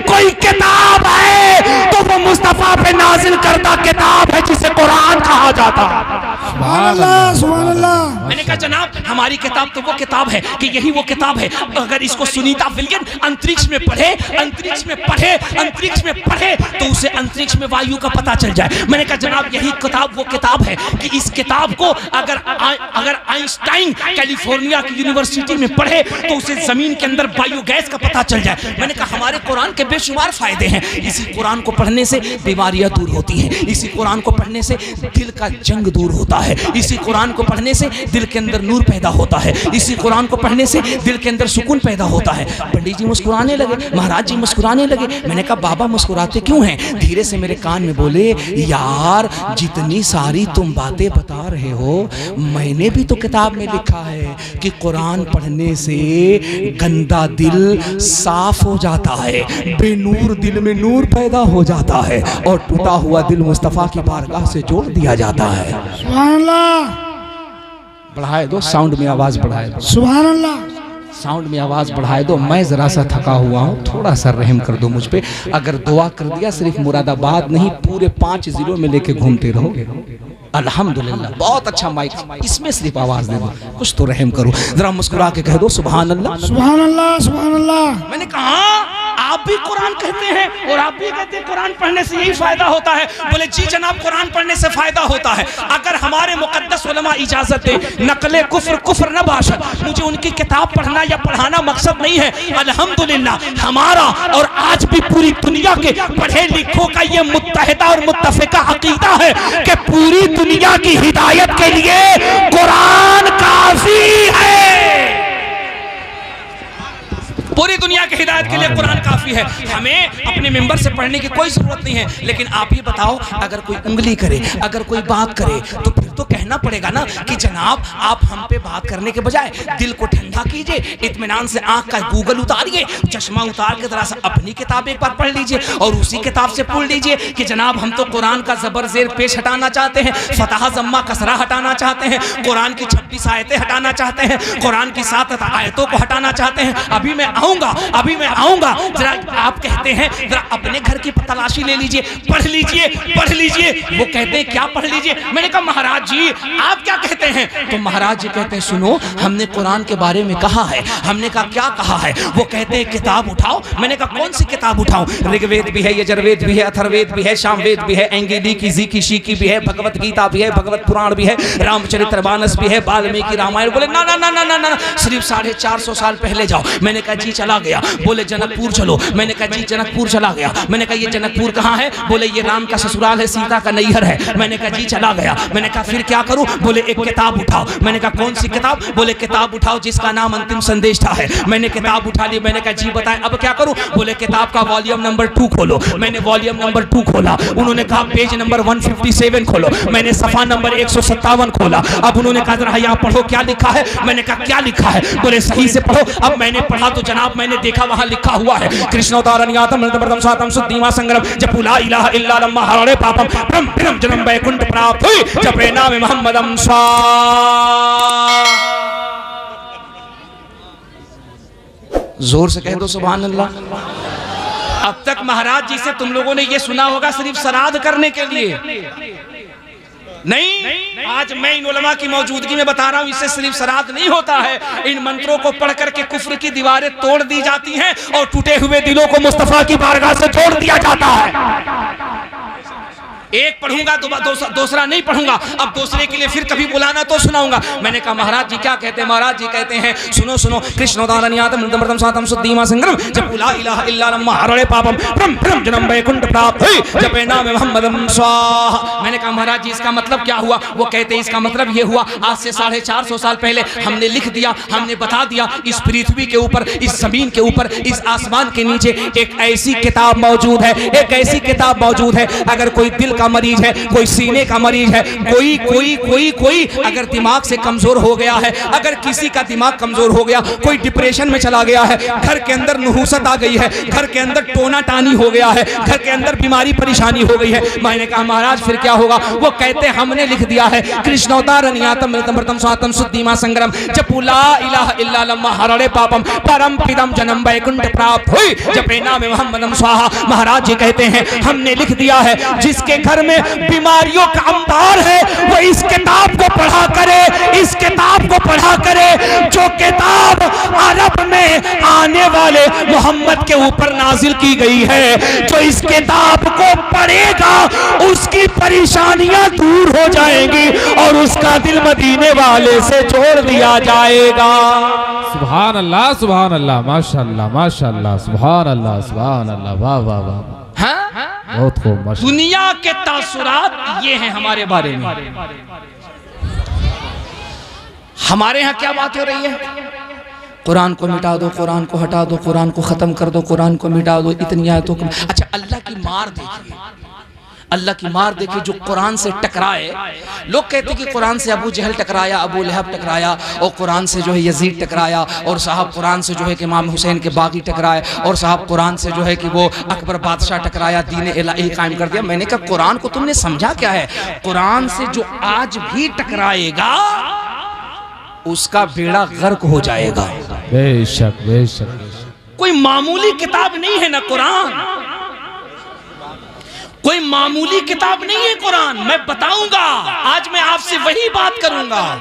कोई किताब है तो वो मुस्तफा पे नाजिल करदा किताब है जिसे कुरान कहा जाता है। सुभान अल्लाह, सुभान अल्लाह। मैंने कहा जनाब हमारी किताब तो वो किताब है कि यही वो किताब है अगर इसको सुनीता विलियम अंतरिक्ष में पढ़े तो उसे अंतरिक्ष में वायु का पता चल जाए। मैंने कहा जनाब यही किताब वो किताब है कि इस किताब को अगर आइंस्टाइन कैलिफोर्निया की यूनिवर्सिटी में पढ़े तो उसे जमीन के अंदर बायोगैस का पता चल जाए। मैंने कहा हमारे कुरान के बेशुमार फायदे हैं, इसी कुरान को पढ़ने से बीमारियां दूर होती हैं, इसी कुरान को पढ़ने से दिल का जंग दूर होता है, इसी कुरान को पढ़ने से दिल के अंदर नूर पैदा होता है, इसी कुरान को पढ़ने से दिल के अंदर सुकून पैदा होता है। पंडित जी मुस्कुराने लगे, महाराज जी मुस्कुराने लगे। मैंने कहा बाबा मुस्कुराते क्यों हैं? धीरे से मेरे कान में बोले यार जितनी सारी तुम बातें बता रहे हो मैंने भी तो किताब में लिखा है कि कुरान पढ़ने से गंदा दिल साफ हो जाता है, बेनूर दिल में नूर पैदा हो जाता है और टूटा हुआ दिल मुस्तफा की बारगाह से जोड़ दिया जाता है। सुभान अल्लाह, बढ़ाए दो साउंड में आवाज बढ़ाए दो, सुभान अल्लाह। साउंड में आवाज बढ़ाए दो। मैं जरा सा थका हुआ हूँ, थोड़ा सा रहम कर दो मुझ पे। अगर दुआ कर दिया सिर्फ मुरादाबाद नहीं पूरे 5 जिलों में लेके घूमते रहोगे। अल्हम्दुलिल्लाह बहुत अच्छा माइक, इसमें सिर्फ आवाज दे दो, कुछ तो रहम करो, जरा मुस्कुरा के कह दो सुभान अल्लाह, सुभान अल्लाह, सुभान अल्लाह। मैंने कहा आप भी कुरान कहते हैं और आप भी कहते हैं कुरान पढ़ने से यही फायदा होता है। बोले जी जनाब कुरान पढ़ने से फायदा होता है अगर हमारे मुकद्दस उलमा इजाजत दे। नकले कुफ्र न बाशत, मुझे उनकी किताब पढ़ना या पढ़ाना मकसद नहीं है। अल्हम्दुलिल्लाह हमारा और आज भी पूरी दुनिया के पढ़े लिखों का ये मुत्तहिदा और मुत्तफिका अकीदा है कि पूरी दुनिया की हिदायत के लिए कुरान काफी है। पूरी दुनिया की हिदायत के लिए कुरान काफी है। हमें अपने मेंबर से पढ़ने की कोई जरूरत नहीं है। लेकिन आप ये बताओ अगर कोई उंगली करे, अगर कोई बात करे तो फिर तो कहना पड़ेगा ना कि जनाब आप हम पे बात करने के बजाय दिल को ठंडा कीजिए, इत्मीनान से आंख का गूगल उतारिए, चश्मा उतार के जरा सा अपनी किताब एक बार पढ़ लीजिए और उसी किताब से पूछ लीजिए कि जनाब हम तो कुरान का जबर जेर पेश हटाना चाहते हैं, फतहा जम्मा कसरा हटाना चाहते हैं, कुरान की 26 आयतें हटाना चाहते हैं, कुरान की 7 आयतों को हटाना चाहते हैं। अभी मैं आऊंगा। जरा आप कहते हैं जरा अपने घर की तलाशी ले लीजिए, पढ़ लीजिए। वो कहते हैं क्या पढ़ लीजिए? मैंने कहा महाराज महाराज जी आप क्या कहते हैं? तो महाराज जी कहते हैं सुनो, हमने कुरान के बारे में कहा है। हमने कहा क्या कहा है? वो कहते हैं किताब उठाओ। मैंने कहा कौन सी किताब उठाऊं? ऋग्वेद भी है, यजुर्वेद भी है, अथर्ववेद भी है, सामवेद भी है, एंगिली की जी की शी की भी है, भगवत गीता भी है, भगवत पुराण भी है, रामचरितमानस भी है, वाल्मीकि रामायण। बोले ना ना ना ना ना ना, सिर्फ 450 साल पहले जाओ। मैंने कहा जी चला गया। बोले जनकपुर चलो। मैंने कहा जी जनकपुर चला गया। मैंने कहा ये जनकपुर कहाँ है? बोले ये राम का ससुराल है, सीता का नैहर है। मैंने कहा जी चला गया। मैंने कहा फिर क्या करूं? बोले एक किताब उठाओ। मैंने कहा कौन सी किताब? बोले किताब उठाओ जिसका नाम अंतिम संदेश था है। मैंने किताब उठा ली। मैंने कहा जी बताएं अब क्या करूं? बोले किताब का वॉल्यूम नंबर 2 खोलो। मैंने वॉल्यूम नंबर 2 खोला। उन्होंने कहा पेज नंबर 157 खोलो। मैंने सफा नंबर 157 खोला। अब उन्होंने कहा जरा यहाँ पढ़ो क्या लिखा है। मैंने कहा क्या लिखा है? बोले सही से पढ़ो। अब मैंने पढ़ा तो जनाब मैंने देखा वहां लिखा हुआ है कृष्णोदारण्यातम मृतप्रथम सातम सुद्धीमा संग्रम जपु ला इलाहा इल्ला लम्मा हरे पापम ब्रह्म ब्रह्म जन्म वैकुंठ प्राप्त हुई जपे नाम मोहम्मदम सा। जोर से कह दो सुभान अल्लाह। अब तक महाराज जी से तुम लोगों ने ये सुना होगा सिर्फ श्राद्ध करने के लिए। नहीं, आज मैं इन उलमा की मौजूदगी में बता रहा हूं इससे सिर्फ श्राद्ध नहीं होता है। इन मंत्रों को पढ़ करके कुफ्र की दीवारें तोड़ दी जाती हैं और टूटे हुए दिलों को मुस्तफा की बारगाह से जोड़ दिया जाता है। एक पढ़ूंगा दूसरा नहीं पढ़ूंगा। अब दूसरे के लिए फिर कभी बुलाना तो सुनाऊंगा। मैंने कहा महाराज जी क्या कहते हैं? महाराज जी कहते हैं सुनो सुनो कृष्णोदारण्यातम मृतप्रथम सातम सुद्धीमा संग्रम जपु ला इलाहा इल्ला लम्मा हरे पापम ब्रह्म ब्रह्म जन्म वैकुंठ प्राप्त हुई जपे नाम मोहम्मदम स्वाहा। मैंने कहा महाराज जी इसका मतलब क्या हुआ? वो कहते हैं इसका मतलब ये हुआ आज से 450 साल पहले हमने लिख दिया, हमने बता दिया इस पृथ्वी के ऊपर, इस जमीन के ऊपर, इस आसमान के नीचे एक ऐसी किताब मौजूद है, एक ऐसी किताब मौजूद है। अगर कोई दिल का मरीज है, कोई सीने का मरीज है, कोई कोई कोई कोई अगर दिमाग से कमजोर हो गया है, अगर किसी का दिमाग कमजोर हो गया, कोई डिप्रेशन में चला गया है, घर के अंदर नुहुसत आ गई है, घर के अंदर टोना टानी हो गया है, घर के अंदर बीमारी परेशानी हो गई है। मैंने कहा महाराज फिर क्या होगा? वो कहते हमने लिख दिया है कृष्णोदारण्यातम मृतप्रथम सातम सुद्धीमा संग्रम जपु ला इलाहा इल्ला लम्मा हरे पापम परम पिदम जन्म वैकुंठ प्राप्त हुई जपे नाम मोहम्मदम स्वाहा। महाराज जी कहते हैं हमने लिख दिया है जिसके घर में बीमारियों का अंबार है वो इस किताब को पढ़ा करे, इस किताब को पढ़ा करे जो किताब अरब में आने वाले मोहम्मद के ऊपर नाजिल की गई है। जो इस किताब को पढ़ेगा उसकी परेशानियां दूर हो जाएंगी और उसका दिल मदीने वाले से जोड़ दिया जाएगा। सुभान अल्लाह माशाअल्लाह माशाअल्लाह सुभान अल्लाह वाह वाह वाह। हाँ? बहुत खूब। दुनिया के तासुरात ये हैं हमारे बारे में। हमारे यहाँ क्या बात हो रही है? कुरान को मिटा दो, कुरान को हटा दो, कुरान को खत्म कर दो, कुरान को मिटा दो, इतनी आयतों को। अच्छा अल्लाह की मार देखिए, अल्लाह की मार देखिए जो कुरान से टकराए। लोग कहते हैं कि कुरान से अबू जहल टकराया, अबू लहब टकराया, और कुरान से जो है यजीद टकराया, और साहब कुरान से जो है कि इमाम हुसैन के बागी टकराए, और साहब कुरान से जो है कि वो अकबर बादशाह टकराया, दीन इलाही कायम कर दिया। मैंने कहा कुरान को तुमने समझा क्या है? कुरान से जो आज भी टकराएगा उसका बेड़ा गर्क हो जाएगा। बेशक बेशक। कोई मामूली किताब नहीं है ना कुरान, कोई मामूली किताब नहीं है कुरान। मैं बताऊंगा, आज मैं आपसे वही बात करूंगा।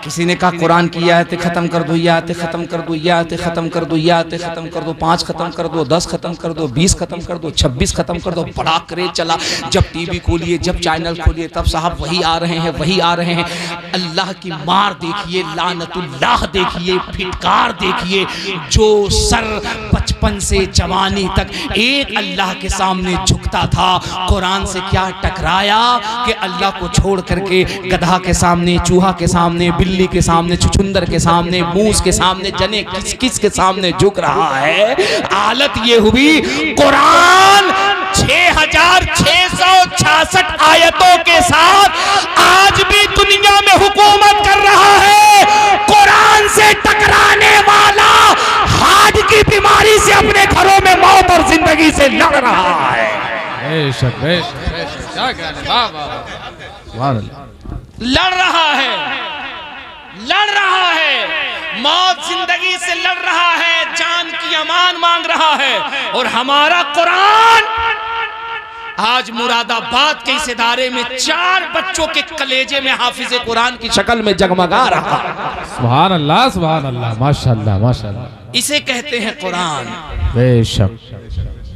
किसी ने कहा कुरान की आयतें खत्म कर दो, ये आयतें खत्म कर दो, ये आयतें खत्म कर दो, ये आयतें खत्म कर दो, 5 खत्म कर दो, 10 खत्म कर दो, 20 खत्म कर दो, 26 खत्म कर दो। बड़ा क्रेज चला। जब टीवी खोलिए, जब चैनल खोलिए, तब साहब वही आ रहे हैं, वही आ रहे हैं। अल्लाह की मार देखिए, लानतुल्लाह देखिए, फिटकार देखिए। जो सर बचपन से जवानी तक एक अल्लाह के सामने झुकता था, कुरान से क्या टकराया कि अल्लाह को छोड़ करके गधा के सामने, चूहा के सामने, बिल्ली के सामने, छुछुंदर के सामने, मूस के सामने, जने किस किस के सामने झुक रहा है। हालत ये हुई कुरान 6666 आयतों के साथ आज भी दुनिया में हुकूमत कर रहा है। कुरान से टकराने वाला हार्ट की बीमारी से अपने घरों में मौत और जिंदगी से लड़ रहा है। बेशक बेशक बेशक। क्या कहने, वाह वाह। लड़ रहा है, लड़ रहा है, मौत जिंदगी से लड़ रहा है, जान की अमान मांग रहा है। और हमारा कुरान आज मुरादाबाद के इस इदारे में 4 बच्चों के कलेजे में हाफिज कुरान की शक्ल में जगमगा रहा। सुभान अल्लाह, माशाअल्लाह माशाअल्लाह। इसे कहते हैं कुरान। बेशक,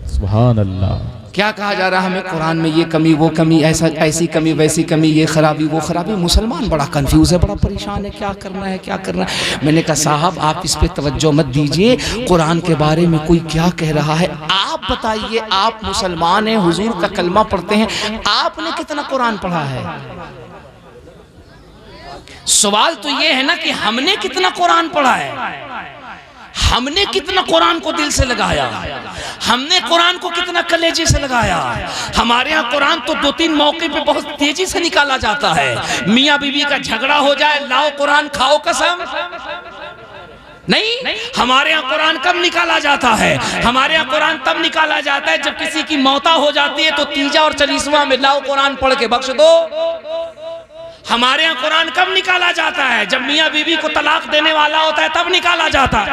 सुभान अल्लाह। क्या कहा जा रहा है हमें कुरान में? ये कमी, वो कमी, ऐसा, ऐसी कमी, वैसी कमी, ये खराबी, वो खराबी। मुसलमान बड़ा कंफ्यूज है, बड़ा परेशान है, क्या करना है, क्या करना है। मैंने कहा साहब आप इस पे तवज्जो मत दीजिए, कुरान के बारे में कोई क्या कह रहा है आप बताइए। आप मुसलमान हैं, हुजूर का कलमा पढ़ते हैं, आपने कितना कुरान पढ़ा है? सवाल तो ये है ना कि हमने कितना कुरान पढ़ा है, हमने कितना कुरान को दिल से लगाया, हमने कुरान को कितना कलेजे से लगाया। हमारे यहाँ कुरान तो 2-3 मौके पे बहुत तेजी से निकाला जाता है। मियाँ बीवी का झगड़ा हो जाए, लाओ कुरान खाओ कसम। नहीं, हमारे यहाँ कुरान कब निकाला जाता है? हमारे यहाँ कुरान तब निकाला जाता है जब किसी की मौता हो जाती है तो तीजा और 40वां में लाओ कुरान पढ़ के बख्श दो। हमारे यहाँ कुरान कब निकाला जाता है? जब मियाँ बीवी को तलाक देने वाला होता है तब निकाला जाता है।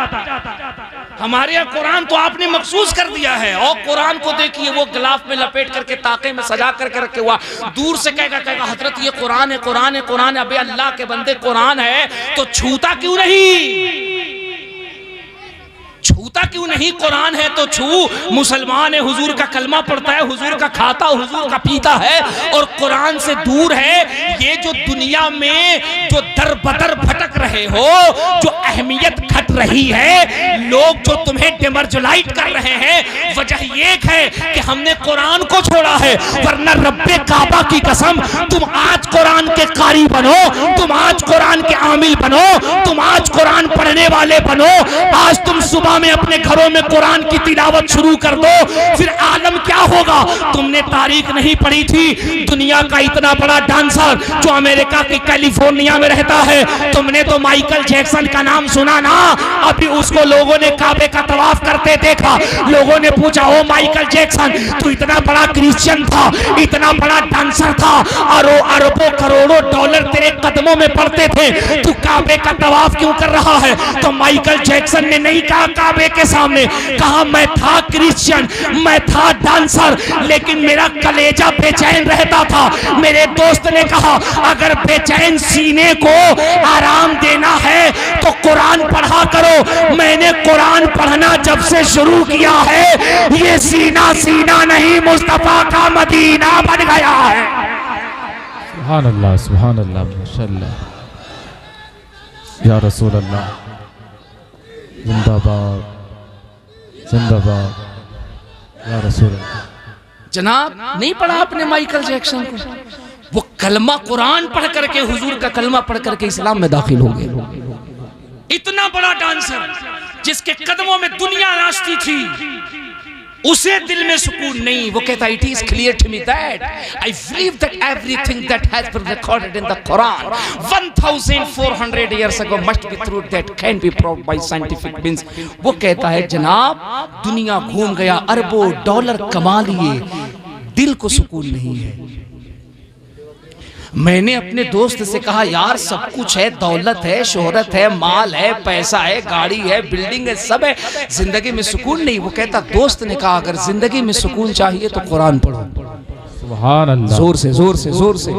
हमारे यहाँ कुरान तो आपने मखसूस कर दिया है। और कुरान को देखिए, वो गिलाफ में लपेट करके ताके में सजा करके रखे हुआ, दूर से कहेगा हजरत ये कुरान है, कुरान है, कुरान है। अबे अल्लाह के बंदे कुरान है तो छूता क्यों नहीं? छूता क्यों नहीं? कुरान है तो छू। मुसलमान है, हुजूर का कलमा पढ़ता है, हुजूर का खाता, हुजूर का पीता है और कुरान से दूर है। ये जो दुनिया में जो दर बदर भटक रहे हो, जो अहमियत घट रही है, लोग जो तुम्हें डिमर्जुलाइट कर रहे हैं, वजह ये है कि हमने कुरान को छोड़ा है। वरना रब्बे काबा की कसम, तुम आज कुरान के कारी बनो, तुम आज कुरान के आमिल बनो, तुम आज कुरान पढ़ने वाले बनो। आज तुम सुबह में अपने घरों में कुरान की तिलावत शुरू कर दो, फिर आलम क्या होगा। तुमने तारीख नहीं पढ़ी थी, दुनिया का इतना बड़ा डांसर जो अमेरिका की कैलिफोर्निया में रहता है, तुमने तो माइकल जैक्सन का नाम सुना ना? अभी उसको लोगों ने काबे का तवाफ करते देखा। लोगों ने पूछा, ओ माइकल जैक्सन, तू इतना बड़ा क्रिश्चियन था, इतना बड़ा डांसर था, अरबों करोड़ों डॉलर तेरे कदमों में पड़ते थे, तू काबे का तवाफ क्यों कर रहा है? तो माइकल जैक्सन ने नहीं कहा काबे के सामने, कहा मैं था क्रिश्चियन, मैं था डांसर, लेकिन मेरा कलेजा बेचैन रहता था। मेरे दोस्त ने कहा अगर बेचैन सीने को आराम देना है तो कुरान पढ़ा करो। मैंने कुरान पढ़ना जब से शुरू किया है, ये सीना सीना नहीं मुस्तफा का मदीना बन गया है। सुभान अल्लाह, सुभान अल्लाह, माशाअल्लाह, या रसूल अल्लाह, जिंदाबाद जिंदाबाद, या रसूल अल्लाह। जनाब नहीं पढ़ा आपने माइकल जैक्सन को? वो कलमा कुरान पढ़ करके, हुजूर का कलमा पढ़ करके इस्लाम में दाखिल हो गए। इतना बड़ा डांसर जिसके कदमों में दुनिया नाचती थी, उसे दिल में सुकून नहीं। वो कहता it is clear to me that I believe that everything that has been recorded in the Quran 1400 years ago must be true that can be proved by scientific means। वो कहता है जनाब दुनिया घूम गया, अरबों डॉलर कमा लिए, दिल को सुकून नहीं है। मैंने अपने दोस्त से कहा यार सब कुछ है, दौलत है, शोहरत है, माल है, पैसा है, गाड़ी है, बिल्डिंग है, सब है, जिंदगी में सुकून नहीं। वो कहता, दोस्त ने कहा अगर जिंदगी में सुकून चाहिए तो कुरान पढ़ो। सुभान अल्लाह, जोर से जोर से जोर से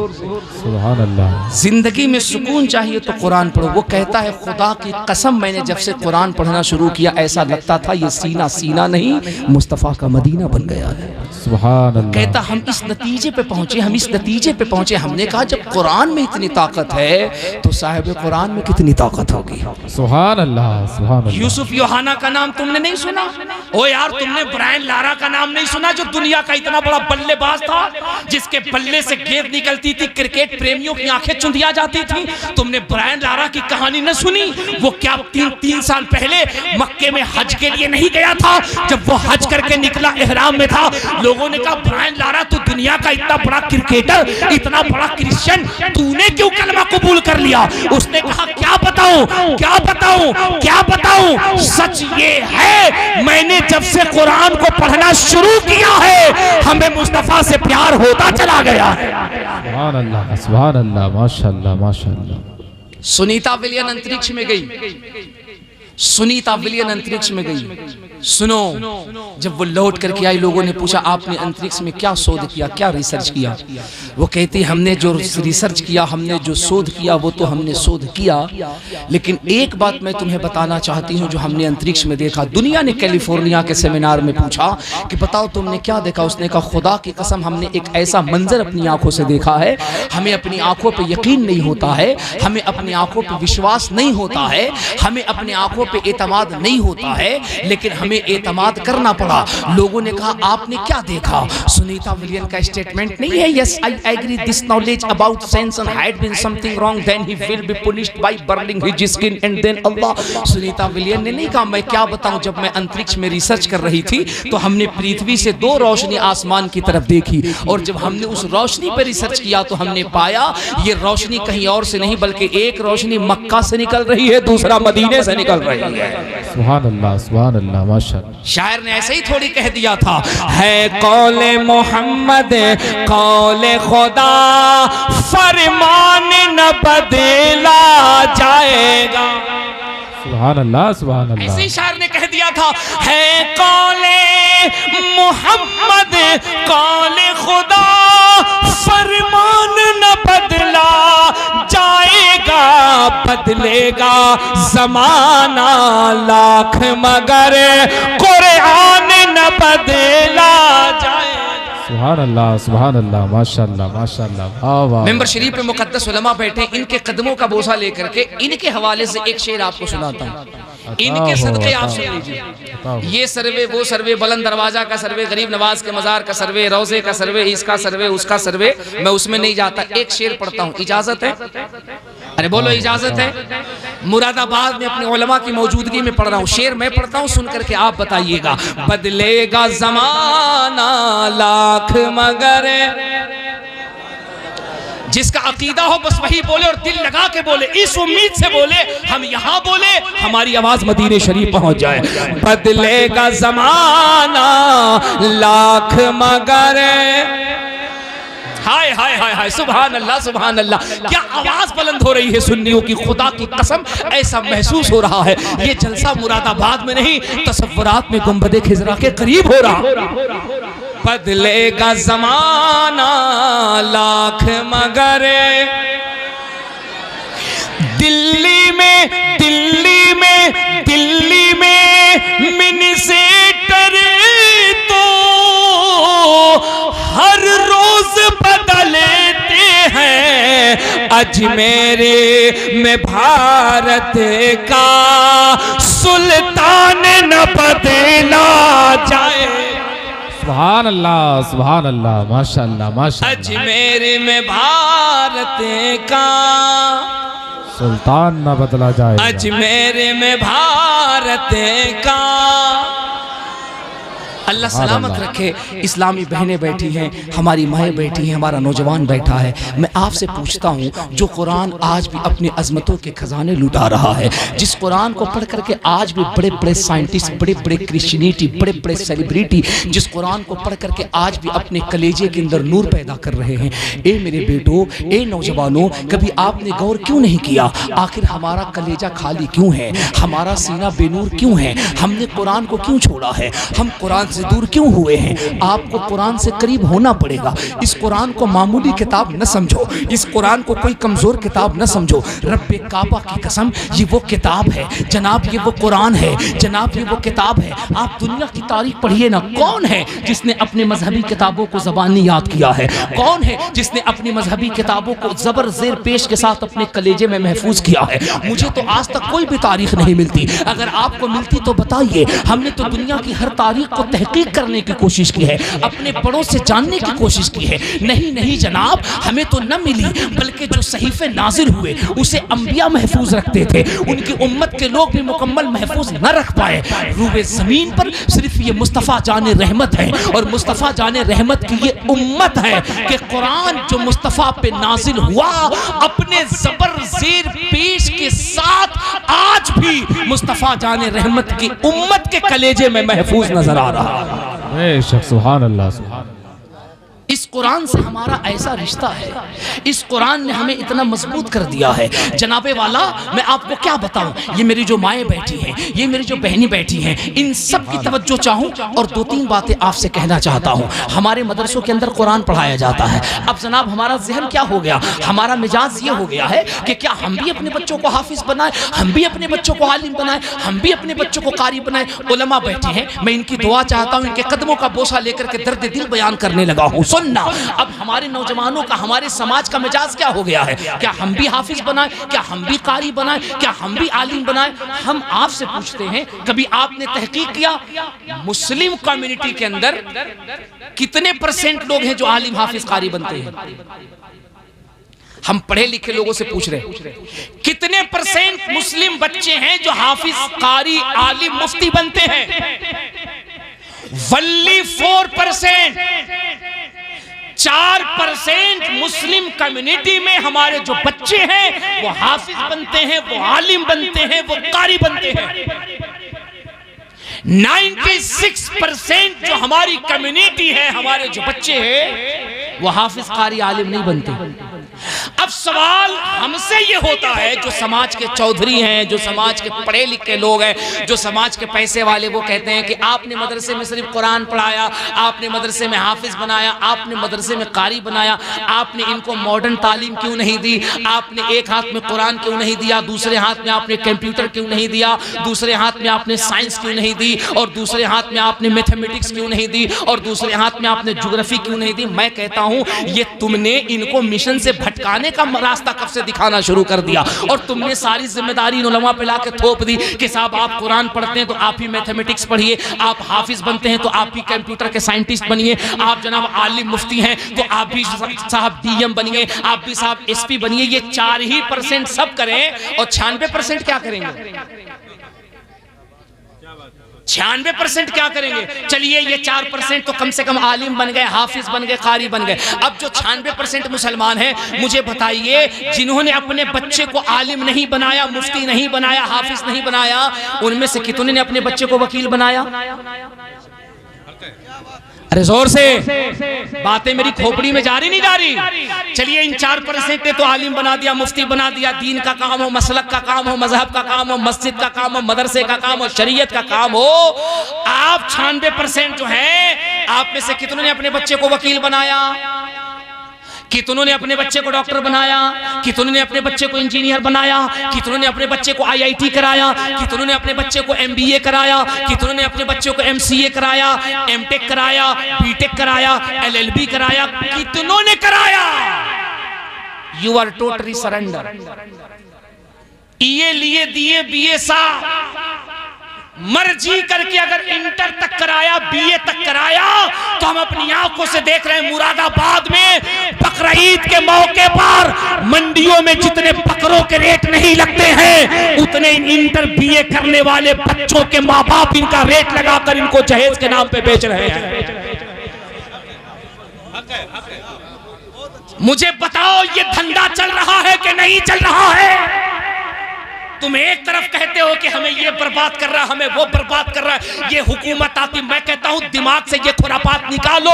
सुभान अल्लाह। जिंदगी में सुकून चाहिए तो कुरान पढ़ो। वो कहता है खुदा की कसम मैंने जब से कुरान पढ़ना शुरू किया ऐसा लगता था ये सीना सीना नहीं मुस्तफा का मदीना बन गया है। सुभान अल्लाह। कहता हम इस नतीजे पे पहुंचे, हम इस नतीजे पे पहुंचे। हमने कहा जब कुरान में इतनी ताकत है तो साहिब कुरान में कितनी ताकत होगी। सुभान अल्लाह, सुभान अल्लाह। यूसुफ योहाना का नाम तुमने नहीं सुना? ओ यार तुमने ब्रायन लारा का नाम नहीं सुना, जो दुनिया का इतना बड़ा बल्लेबाज था, जिसके बल्ले से गेंद निकलती थी, क्रिकेट प्रेमियों की आंखें चुंधिया जाती थी। तुमने ब्रायन लारा की कहानी न सुनी? वो क्या तीन साल पहले मक्के में हज के लिए नहीं गया था? जब वो हज करके निकला इहराम में था, लोगों ने कहा ब्रायन लारा तू दुनिया का इतना बड़ा क्रिकेटर, इतना बड़ा क्रिश्चियन, तूने क्यों कलमा कबूल कर लिया? उसने कहा क्या बताऊं, क्या बताऊं, क्या बताऊं, सच ये है मैंने जब से कुरान को पढ़ना शुरू किया है हमें मुस्तफा से प्यार होता चला गया है। सुभान अल्लाह, सुभान अल्लाह, माशाअल्लाह, माशाअल्लाह। सुनीता विलियम अंतरिक्ष में गई, सुनीता विलियम अंतरिक्ष में गई। सुनो, जब वो लौट करके आई, लोगों ने पूछा आपने अंतरिक्ष में क्या शोध किया, क्या रिसर्च किया? वो कहती हमने जो रिसर्च किया, हमने जो शोध किया वो तो हमने शोध किया, लेकिन एक बात मैं तुम्हें बताना चाहती हूँ जो हमने अंतरिक्ष में देखा। दुनिया ने कैलिफोर्निया के सेमिनार में पूछा कि बताओ तुमने क्या देखा? उसने कहा खुदा की कसम हमने एक ऐसा मंजर अपनी आंखों से देखा है, हमें अपनी आंखों पे यकीन नहीं होता है, हमें अपनी आंखों पे विश्वास नहीं होता है, हमें अपनी आंखों पे एतमाद नहीं होता है, लेकिन हमें एतमाद करना पड़ा। लोगों ने कहा आपने क्या देखा? सुनीता विलियम का स्टेटमेंट नहीं है yes I agree this knowledge about सेंसन had been something wrong then he will be punished by burning his skin and then Allah. Sunita William ने नहीं कहा मैं क्या बताऊं, जब मैं अंतरिक्ष में रिसर्च कर रही थी तो हमने पृथ्वी से 2 रोशनी आसमान की तरफ देखी, और जब हमने उस रोशनी पर रिसर्च किया तो हमने पाया ये रोशनी कहीं और से नहीं बल्कि एक रोशनी मक्का से निकल रही है, दूसरा मदीने से निकल रही है। सुभान अल्लाह माशाअल्लाह। शायर ने ऐसे ही थोड़ी कह दिया था, है कौले मोहम्मद कौले खुदा फरमान न बदला जाएगा। सुभान अल्लाह ऐसे ही शायर ने कह दिया था, है कौले मोहम्मद कौले खुदा फरमान न बदला जाएगा, बदलेगा जमाना लाख मगर कुरान न बदला जाएगा। सुभान अल्लाह माशाअल्लाह। मेंबर शरीफ पे मुकद्दस उलमा बैठे, इनके कदमों का बोझा लेकर के इनके हवाले से एक शेर आपको सुनाता हूँ, इनके सदके आप सुन लीजिए। ये सर्वे वो सर्वे, बुलंद दरवाजा का सर्वे, गरीब नवाज के मजार का सर्वे, रोजे का सर्वे, इसका सर्वे उसका सर्वे, मैं उसमें नहीं जाता। एक शेर पढ़ता हूँ, इजाजत है? अरे बोलो इजाजत है? मुरादाबाद में अपने उलमा की मौजूदगी में पढ़ रहा हूँ, शेर मैं पढ़ता हूँ, सुन करके आप बताइएगा। बदलेगा जमाना लाख मगर, जिसका अकीदा हो बस वही बोले और दिल लगा के बोले, इस उम्मीद से बोले हम यहाँ बोले हमारी आवाज मदीने शरीफ पहुंच जाए। बदलेगा जमाना लाख मगर, हाय हाय हाय हाय, सुभान अल्लाह सुभान अल्लाह। क्या आवाज बुलंद हो रही है सुन्नियों की, खुदा की कसम ऐसा महसूस हो रहा है ये जलसा मुरादाबाद में नहीं, तसव्वुरात में गुंबदे खिजरा के करीब हो रहा। बदलेगा जमाना लाख मगर, दिल्ली में दिल्ली में दिल्ली में मिनिस्टर तो हर रोज बदलते हैं, अजमेर में भारत का सुल्तान न बदला जाए। सुभान अल्लाह माशाअल्लाह। अजमेर में भारत का सुल्तान न बदला जाए, अजमेर में भारत का। अल्लाह सलामत रखे। इस्लामी बहनें बैठी हैं, हमारी माएँ बैठी हैं, हमारा नौजवान बैठा है। मैं आपसे पूछता हूँ, जो कुरान आज भी अपनी अजमतों के खजाने लुटा रहा है, जिस कुरान को पढ़ करके आज भी बड़े बड़े साइंटिस्ट, बड़े बड़े क्रिश्चियनिटी, बड़े बड़े सेलिब्रिटी जिस कुरान को पढ़ करके आज भी अपने कलेजे के अंदर नूर पैदा कर रहे हैं, ए मेरे बेटों, ए नौजवानों, कभी आपने गौर क्यों नहीं किया आखिर हमारा कलेजा खाली क्यों है, हमारा सीना बेनूर क्यों है, हमने कुरान को क्यों छोड़ा है, हम कुरान से दूर क्यों हुए हैं? आपको कुरान से करीब होना पड़ेगा। इस कुरान को मामूली किताब न समझो, इस कुरान को कोई कमजोर किताब न समझो। रब्बे काबा की कसम, ये वो किताब है जनाब, ये वो कुरान है जनाब, ये वो किताब है। आप दुनिया की तारीख पढ़िए ना, कौन है जिसने अपने मजहबी किताबों को ज़बानी याद किया है? कौन है जिसने अपनी मजहबी किताबों को ज़बर ज़ेर पेश के साथ अपने कलेजे में महफूज किया है? मुझे तो आज तक कोई भी तारीख नहीं मिलती, अगर आपको मिलती तो बताइए। हमने तो दुनिया की हर तारीख को तहकीक करने की कोशिश की है, अपने बड़ों से जानने की कोशिश की है। नहीं नहीं जनाब, हमें तो न मिली, बल्कि जो सहीफे नाजिल हुए उसे अंबिया महफूज रखते थे, उनकी उम्मत के लोग भी मुकम्मल महफूज न रख पाए। रूबे ज़मीन पर सिर्फ ये मुस्तफ़ा जाने रहमत है, और मुस्तफ़ा जाने रहमत की ये उम्मत है कि कुरान जो मुस्तफ़ा पे नाजिल हुआ अपने ज़बर ज़ेर पेश के साथ आज भी मुस्तफ़ा जाने रहमत की उम्मत के कलेजे में महफूज नजर आ रहा है। बेशक, सुभान अल्लाह सुभान। इस कुरान से हमारा ऐसा रिश्ता है, इस कुरान ने हमें इतना मजबूत कर दिया है जनाबे वाला। मैं आपको क्या बताऊं, ये मेरी जो माएँ बैठी हैं, ये मेरी जो बहनें बैठी हैं, इन सब की तवज्जो चाहूं और 2-3 बातें आपसे कहना चाहता हूं। हमारे मदरसों के अंदर कुरान पढ़ाया जाता है। अब जनाब हमारा जहन क्या हो गया, हमारा मिजाज ये हो गया है कि क्या हम भी अपने बच्चों को हाफिज बनाए, हम भी अपने बच्चों को आलिम बनाए, हम भी अपने बच्चों को कारी बनाए। उलमा बैठे हैं, मैं इनकी दुआ चाहता हूं, इनके कदमों का बोसा लेकर के दर्द दिल बयान करने लगा हूं। सुनना, अब हमारे नौजवानों का, हमारे समाज का मिजाज क्या हो गया है, क्या हम भी हाफिज बनाए, क्या हम भी कारी बनाए, क्या हम भी आलिम बनाए। हम आपसे पूछते हैं, कभी आपने तहकीक किया मुस्लिम कम्युनिटी के अंदर कितने % लोग हैं जो आलिम हाफिज कारी बनते हैं? हम पढ़े लिखे लोगों से पूछ रहे हैं, कितने % मुस्लिम बच्चे हैं जो हाफिज कारी आलिम मुफ्ती बनते हैं? वल्ली 4%। 4% मुस्लिम कम्युनिटी में हमारे जो बच्चे हैं वो हाफिज बनते हैं, वो आलिम बनते हैं, वो कारी बनते हैं। 96% जो हमारी कम्युनिटी है, हमारे जो बच्चे हैं वो हाफिज कारी आलिम नहीं बनते। अब सवाल हमसे ये होता है, जो समाज के चौधरी हैं, जो समाज के पढ़े लिखे लोग हैं, जो समाज के पैसे वाले, वो कहते हैं कि आपने मदरसे में सिर्फ कुरान पढ़ाया, आपने मदरसे में हाफिज बनाया, आपने मदरसे में कारी बनाया, आपने इनको मॉडर्न तालीम क्यों नहीं दी, आपने एक हाथ में कुरान क्यों नहीं दिया, दूसरे हाथ में आपने कंप्यूटर क्यों नहीं दिया, दूसरे हाथ में आपने साइंस क्यों नहीं दी, और दूसरे हाथ में आपने मैथमेटिक्स क्यों नहीं दी, और दूसरे हाथ में आपने ज्योग्राफी क्यों नहीं दी। मैं कहता हूं ये तुमने इनको मिशन से भटकाने का रास्ता कब से दिखाना शुरू कर दिया, और तुमने सारी जिम्मेदारी उलमा पे लाके थोप दी कि साहब आप कुरान पढ़ते हैं तो आप ही मैथमेटिक्स पढ़िए, आप हाफिज बनते हैं तो आप भी कंप्यूटर के साइंटिस्ट बनिए, आप जनाब आलिम मुफ्ती हैं तो आप भी साहब डीएम बनिए, आप भी साहब एसपी बनिए। ये 4% सब करें और 96% क्या करेंगे? 96% क्या करेंगे? चलिए ये 4% तो कम से कम आलिम बन गए, हाफिज बन गए, कारी बन गए। अब जो 96% मुसलमान हैं, मुझे बताइए, जिन्होंने अपने बच्चे को आलिम नहीं बनाया, मुफ्ती नहीं बनाया, हाफिज नहीं बनाया, उनमें से कितने ने अपने बच्चे को वकील बनाया? अरे जोर से, बातें मेरी खोपड़ी में जा रही नहीं जा रही? चलिए इन 4% ने तो आलिम बना दिया, मुफ्ती बना दिया, दीन का काम हो, मसलक का काम हो, मजहब का काम हो, मस्जिद का काम हो, मदरसे का काम हो, शरीयत का काम हो। आप 96% जो है, आप में से कितनों ने अपने बच्चे को वकील बनाया, कितनों ने अपने बच्चे को डॉक्टर बनाया, कितनों ने अपने बच्चे को इंजीनियर बनाया, कितनों ने अपने बच्चे को IIT कराया, कितनों ने अपने बच्चे को MBA कराया, कितनों ने अपने बच्चे को MCA कराया, MTech कराया, BTech कराया, LLB कराया, कितनों ने कराया? You are totally surrender। ये लिए दिए BA सा मर्जी करके अगर इंटर तक कराया, BA तक कराया, तो हम अपनी आंखों से देख रहे हैं मुरादाबाद में बकरीद के मौके पर मंडियों में जितने बकरों के रेट नहीं लगते हैं, उतने इंटर BA करने वाले बच्चों के माँ बाप इनका रेट लगाकर इनको जहेज के नाम पे बेच रहे हैं। मुझे बताओ ये धंधा चल रहा है कि नहीं चल रहा है? तुम एक तरफ कहते हो कि हमें ये बर्बाद कर रहा है, हमें वो बर्बाद कर रहा है, ये हुकूमत आती, मैं कहता हूं दिमाग से ये खुरापात निकालो,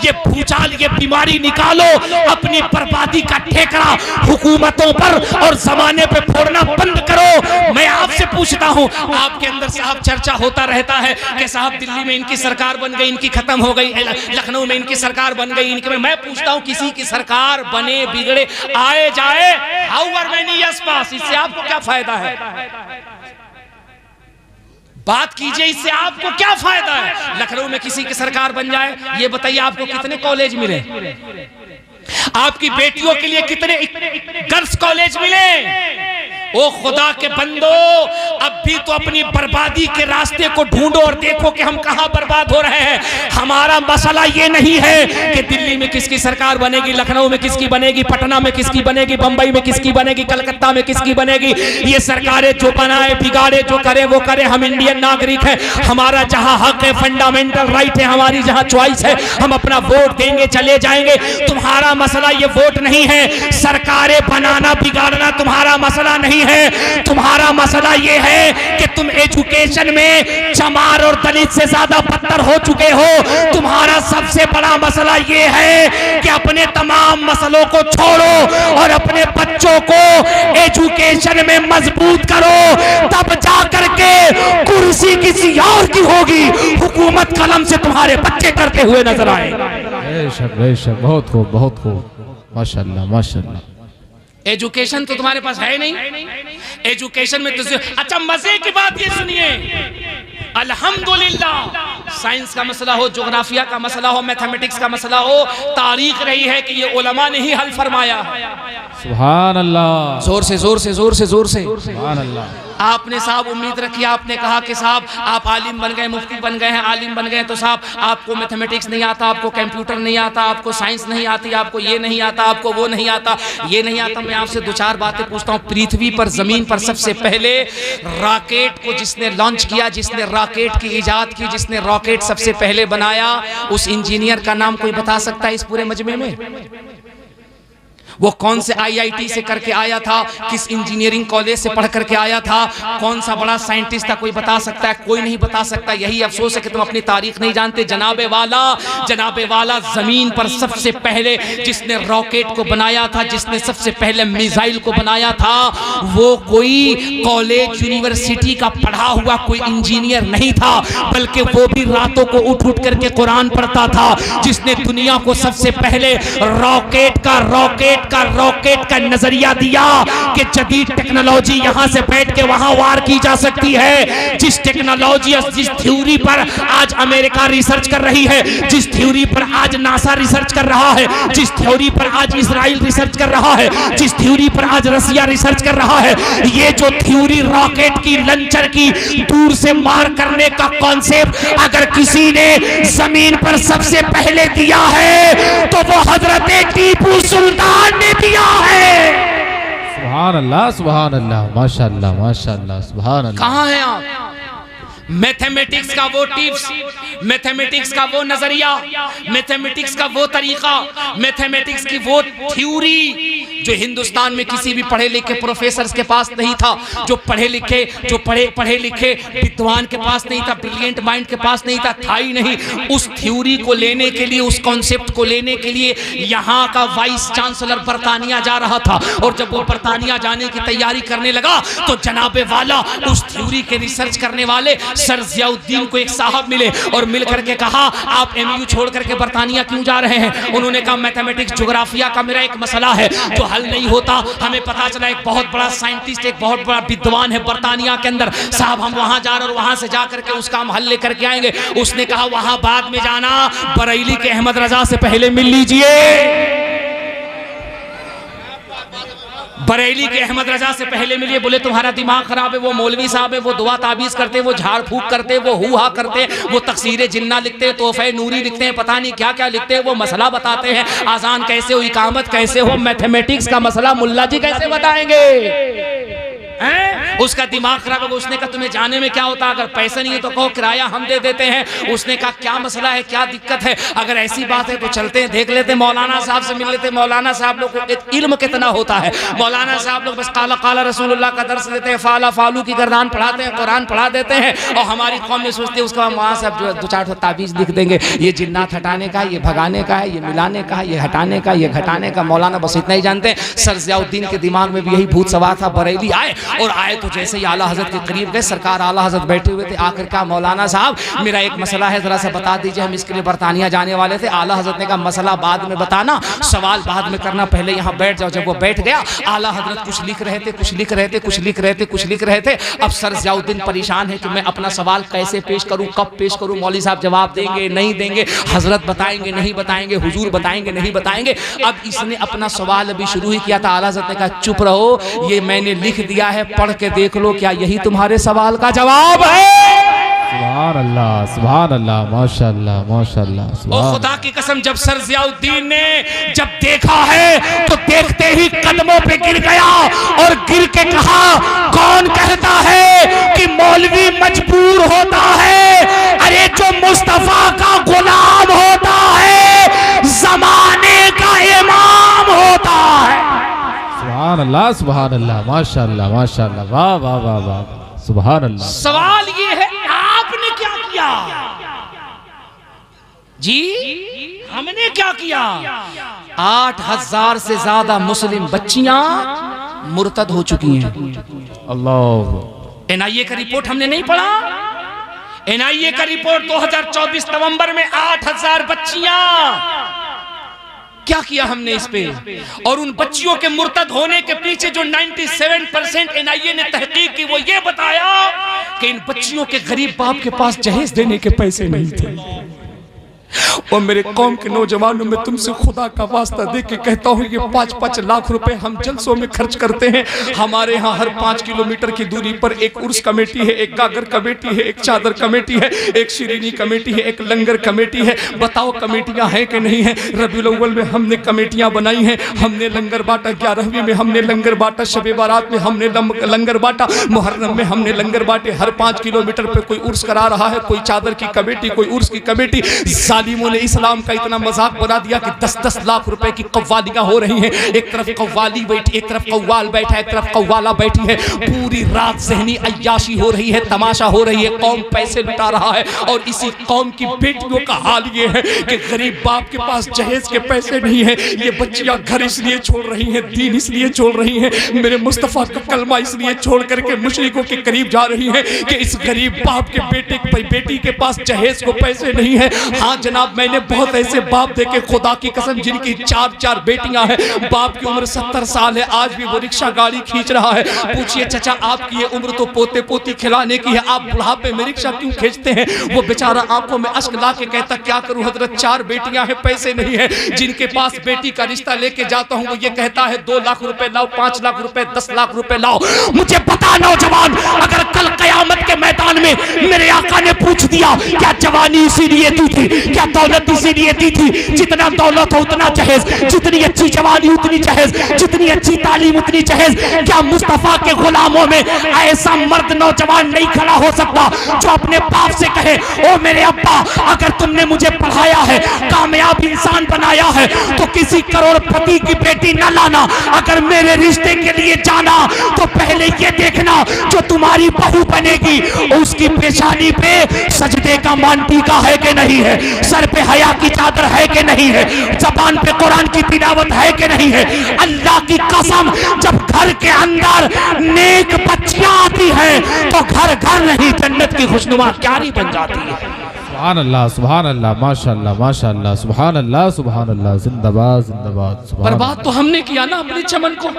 ये भूचाल, ये बीमारी निकालो, अपनी बर्बादी का ठेका हुकूमतों पर और जमाने पे फोड़ना बंद करो। मैं आपसे पूछता हूं, आपके अंदर साहब चर्चा होता रहता है कि साहब दिल्ली में इनकी सरकार बन गई, इनकी खत्म हो गई, लखनऊ में इनकी सरकार बन गई, इनकी। मैं पूछता हूं, किसी की सरकार बने बिगड़े आए जाए, हाउएवर मेनी इयर्स पास, इससे आपको क्या फायदा है? बात कीजिए, इससे आपको क्या फायदा है? लखनऊ में किसी की सरकार बन जाए, ये बताइए आपको कितने कॉलेज मिले? आपकी बेटियों के लिए कितने गर्ल्स कॉलेज मिले? ओ खुदा के बंदो, अब भी तो अपनी बर्बादी के रास्ते को ढूंढो और देखो कि हम कहां बर्बाद हो रहे हैं। हमारा मसला ये नहीं है कि दिल्ली में किसकी सरकार बनेगी, लखनऊ में किसकी बनेगी, पटना में किसकी बनेगी, बंबई में किसकी बनेगी, कलकत्ता में किसकी बनेगी। ये सरकारें जो बनाए बिगाड़े, जो करे वो करे, हम इंडियन नागरिक है, हमारा जहां हक है, फंडामेंटल राइट है, हमारी जहां चॉइस है, हम अपना वोट देंगे, चले जाएंगे। तुम्हारा मसला ये वोट नहीं है, सरकारें बनाना बिगाड़ना तुम्हारा मसला नहीं है। तुम्हारा मसला ये है कि तुम एजुकेशन में चमार और दलित से ज्यादा बदतर हो चुके हो। तुम्हारा सबसे बड़ा मसला ये है कि अपने तमाम मसलों को छोड़ो और अपने बच्चों को एजुकेशन में मजबूत करो, तब जा करके कुर्सी किसी और की होगी, हुकूमत कलम से तुम्हारे बच्चे करते हुए नजर आए। बेशक, बहुत खूब, बहुत खूब, माशाल्लाह माशाल्लाह। एजुकेशन तो तुम्हारे पास है नहीं। एजुकेशन में तो अच्छा, मजे की बात ये सुनिए, अल्हम्दुलिल्लाह साइंस का मसला हो, ज्योग्राफिया का मसला हो, मैथमेटिक्स का मसला हो, तारीख रही है कि ये उलमा ने ही हल फरमाया। सुभान अल्लाह, जोर से जोर से जोर से जोर से सुभान अल्लाह। आपने साहब उम्मीद रखी, आपने कहा कि साहब आप आलिम बन गए, मुफ्ती बन गए हैं, आलिम बन गए, तो साहब आपको मैथमेटिक्स नहीं आता, आपको कंप्यूटर नहीं आता, आपको साइंस नहीं आती, आपको ये नहीं आता, आपको वो नहीं आता, ये नहीं आता। मैं आपसे दो चार बातें पूछता हूँ। पृथ्वी पर, जमीन पर सबसे पहले रॉकेट को जिसने लॉन्च किया, जिसने रॉकेट की इजाद की, जिसने रॉकेट सबसे पहले बनाया, उस इंजीनियर का नाम कोई बता सकता है इस पूरे मजमे में? वो कौन से आईआईटी से करके आया था, किस इंजीनियरिंग कॉलेज से पढ़ करके आया था, कौन सा बड़ा साइंटिस्ट था, कोई बता सकता है? कोई नहीं बता सकता। यही अफसोस है कि तुम अपनी तारीख नहीं जानते। जनाबे वाला जमीन पर सबसे पहले जिसने रॉकेट को बनाया था, जिसने सबसे पहले मिसाइल को बनाया था, वो कोई कॉलेज यूनिवर्सिटी का पढ़ा हुआ कोई इंजीनियर नहीं था, बल्कि वो भी रातों को उठ उठ करके कुरान पढ़ता था। जिसने दुनिया को सबसे पहले रॉकेट का नजरिया दिया कि जदीद टेक्नोलॉजी यहां से बैठ के वहां वार की जा सकती है। जिस टेक्नोलॉजी, जिस थ्योरी पर आज अमेरिका रिसर्च कर रही है, जिस थ्योरी पर आज नासा रिसर्च कर रहा है, जिस थ्योरी पर आज इजराइल रिसर्च कर रहा है, जिस थ्योरी पर आज रसिया रिसर्च कर रहा है, ये जो थ्योरी रॉकेट की, लंचर की, दूर से मार करने का कॉन्सेप्ट अगर किसी ने जमीन पर सबसे पहले दिया है तो वो हजरत टीपू सुल्तान ने दिया है। सुभान अल्लाह, माशाल्लाह माशाल्लाह, सुभान अल्लाह। कहां हैं आप? मैथमेटिक्स का वो टिप्स, मैथमेटिक्स का वो नजरिया, मैथमेटिक्स का वो तरीका, मैथमेटिक्स की वो थ्योरी जो हिंदुस्तान में किसी भी पढ़े लिखे प्रोफेसर के पास नहीं था, जो पढ़े लिखे विद्वान के पास नहीं था, ब्रिलियंट माइंड के पास नहीं था ही नहीं। उस थ्योरी को लेने के लिए, उस कॉन्सेप्ट को लेने के लिए यहाँ का वाइस चांसलर बरतानिया जा रहा था। और जब वो बरतानिया जाने की तैयारी करने लगा तो जनाबे वाला उस थ्योरी के रिसर्च करने वाले सर जियाउद्दीन को एक साहब मिले और मिल करके कहा, आप एमयू छोड़ करके बरतानिया क्यों जा रहे हैं? उन्होंने कहा, मैथमेटिक्स ज्योग्राफिया का मेरा एक मसला है जो हल नहीं होता। हमें पता चला एक बहुत बड़ा साइंटिस्ट, एक बहुत बड़ा विद्वान है बरतानिया के अंदर, साहब हम वहां जा रहे और वहां से जा करके उसका हम हल लेकर के आएंगे। उसने कहा, वहां बाद में जाना, बरेली के अहमद रजा से पहले मिल लीजिए, बरेली के अहमद रजा से पहले मिलिए। बोले तुम्हारा दिमाग खराब है, वो मौलवी साहब है, वो दुआ ताबीज करते, वो झाड़ फूक करते, वो हुआ करते, वो तकसीरे जिन्ना लिखते, तोहफे नूरी लिखते हैं, पता नहीं क्या क्या लिखते हैं, वो मसला बताते हैं, आजान कैसे हो, इकामत कैसे हो, मैथमेटिक्स का मसला मुल्ला जी कैसे बताएंगे? उसका दिमाग खराब है। उसने कहा, तुम्हें जाने में क्या होता है, अगर पैसा नहीं है तो कहो किराया हम दे देते हैं। उसने कहा, क्या मसला है, क्या दिक्कत है? अगर ऐसी बात है तो चलते हैं, देख लेते, मौलाना साहब से मिल लेते। मौलाना साहब लोग को इल्म कितना होता है। मौलाना साहब लोग बस काला काला रसूलुल्लाह का दर्स देते हैं, फाला फालू की गर्दान पढ़ाते हैं, कुरान पढ़ा देते हैं, और हमारी कौम में सोचते हैं उसके बाद वहां से जो दो चार ताबीज लिख देंगे, ये जिन्नात हटाने का, ये भगाने का है, ये मिलाने का, ये हटाने का, ये घटाने का। मौलाना बस इतना ही जानते हैं। सर जियाउद्दीन के दिमाग में भी यही भूत सवार था। बरेली आए और आए तो जैसे ही आला हजरत के करीब गए, सरकार आला हजरत बैठे हुए थे। आखिर कहा, मौलाना साहब मेरा एक मसला है, जरा सा बता दीजिए, हम इसके लिए बरतानिया जाने वाले थे। आला हजरत ने कहा, मसला बाद में बताना, सवाल बाद में करना, पहले यहाँ बैठ जाओ। जब वो बैठ गया, आला हजरत कुछ लिख रहे थे, कुछ लिख रहे थे, कुछ लिख रहे थे, कुछ लिख रहे थे। अब सर जियाउद्दीन परेशान है कि मैं अपना सवाल कैसे पेश करूं, कब पेश करूं, मौलवी साहब जवाब देंगे नहीं देंगे, हजरत बताएंगे नहीं बताएंगे, हुजूर बताएंगे नहीं बताएंगे। अब इसने अपना सवाल अभी शुरू ही किया था। आला हजरत ने कहा, चुप रहो, ये मैंने लिख दिया है, पढ़ के देख लो, क्या यही तुम्हारे सवाल का जवाब है? सुभान अल्लाह, माशाअल्लाह माशाअल्लाह। और खुदा की कसम, जब सर जियाउद्दीन ने जब देखा है तो देखते ही कदमों पे गिर गया और गिर के कहा, कौन कहता है कि मौलवी मजबूर होता है? अरे जो मुस्तफा का गुलाम होता है, जमाने का इमाम होता है। सुभान अल्लाह, सुभान अल्लाह, माशाअल्लाह, माशाअल्लाह, वाह वाह वाह वाह, सुभान अल्लाह। सवाल ये है आपने क्या किया जी? हमने क्या किया? 8,000 से ज्यादा मुस्लिम बच्चियां मुर्तद हो चुकी हैं। अल्लाह। एनआईए का रिपोर्ट हमने नहीं पढ़ा? एनआईए का रिपोर्ट 2024 नवंबर में 8,000 बच्चियां, क्या किया हमने इस पे? और उन बच्चियों के मुर्तद होने के पीछे जो 97% एनआईए ने तहकीक की, वो ये बताया कि इन बच्चियों के गरीब बाप के पास जहेज देने के पैसे नहीं थे। और मेरे कौम के नौजवानों में तुमसे खुदा का वास्ता दे के कहता हूँ, ये 5-5 लाख रुपए हम जलसों में खर्च करते हैं। हमारे यहाँ हर 5 किलोमीटर की दूरी पर एक उर्स कमेटी है, एक गागर कमेटी है, एक चादर कमेटी है, एक शिरीनी कमेटी है, एक लंगर कमेटी है। बताओ कमेटियां हैं कि नहीं है? रबीउल अव्वल में हमने कमेटियां बनाई हैं, हमने लंगर बांटा, 11वीं में हमने लंगर बांटा, शबे बारात में हमने लंगर बांटा, मुहर्रम में हमने लंगर बांटे। हर 5 किलोमीटर पे कोई उर्स करा रहा है, कोई चादर की कमेटी, कोई उर्स की कमेटी। जालिमों ने इस्लाम का इतना मजाक बना दिया कि 10-10 लाख रुपए की कव्वालियां हो रही हैं। एक तरफ कव्वाली बैठी, एक तरफ कव्वाल बैठा है, एक तरफ कव्वाला बैठी है। पूरी रात ज़हनी अय्याशी हो रही है, तमाशा हो रही है, कौम पैसे लुटा रहा है। और इसी कौम की बेटियों का हाल ये है कि गरीब बाप के पास जहेज के पैसे नहीं है। ये बच्चियां घर इसलिए छोड़ रही हैं, दीन इसलिए छोड़ रही हैं, मेरे मुस्तफ़ा का कलमा इसलिए छोड़ करके मुशरिकों के करीब जा रही हैं कि इस गरीब बाप के बेटी के पास जहेज को पैसे नहीं है। हाँ जनाब, मैंने बहुत ऐसे बाप देखे, खुदा की कसम, जिनकी 4-4 बेटियां हैं, बाप की उम्र 70 साल है, आज भी वो रिक्शा गाड़ी खींच रहा है। पूछिए चाचा, आपकी ये उम्र तो पोते पोती खिलाने की है, आप बुढ़ापे में रिक्शा क्यों खींचते हैं? वो बेचारा आंखों में अश्क ला के कहता, क्या करूं हजरत, 4 बेटियां हैं, पैसे नहीं है। जिनके पास बेटी का रिश्ता लेके जाता हूं, वो ये कहता है 2 लाख रुपए लाओ, 5 लाख रुपए, 10 लाख रुपए लाओ। मुझे पता नौजवान, अगर कल कयामत के मैदान में मेरे आका ने पूछ दिया, क्या जवानी इसीलिए दी थी, क्या दौलत इसीलिए दी थी, जितना दौलत हो उतना जहेज, जितनी अच्छी जवानी उतनी जहेज, जितनी अच्छी तालीम उतनी जहेज, क्या मुस्तफा के गुलामों में ऐसा मर्द नौजवान नहीं खड़ा हो सकता जो अपने बाप से कहे, ओ मेरे अब्बा, अगर तुमने मुझे पढ़ाया है, कामयाब इंसान बनाया है, तो किसी करोड़पति की बेटी न लाना। अगर मेरे रिश्ते के लिए जाना तो पहले ये देखना, जो तुम्हारी बहू बनेगी उसकी पेशानी पे सजदे का मानटीका है कि नहीं है, सर पे हया की चादर है कि नहीं है, जबान पे कुरान की तिलावत है कि नहीं है। अल्लाह की कसम, जब घर के अंदर नेक बच्चियां आती हैं तो घर घर नहीं, जन्नत की खुशनुमा क्यारी बन जाती है। सुभान अल्लाह, सुभान अल्लाह, माशाअल्लाह, माशाअल्लाह, सुभान अल्लाह, सुभान अल्लाह, जिंदाबाद जिंदाबाद। बर्बाद तो हमने किया ना अपने चमन को,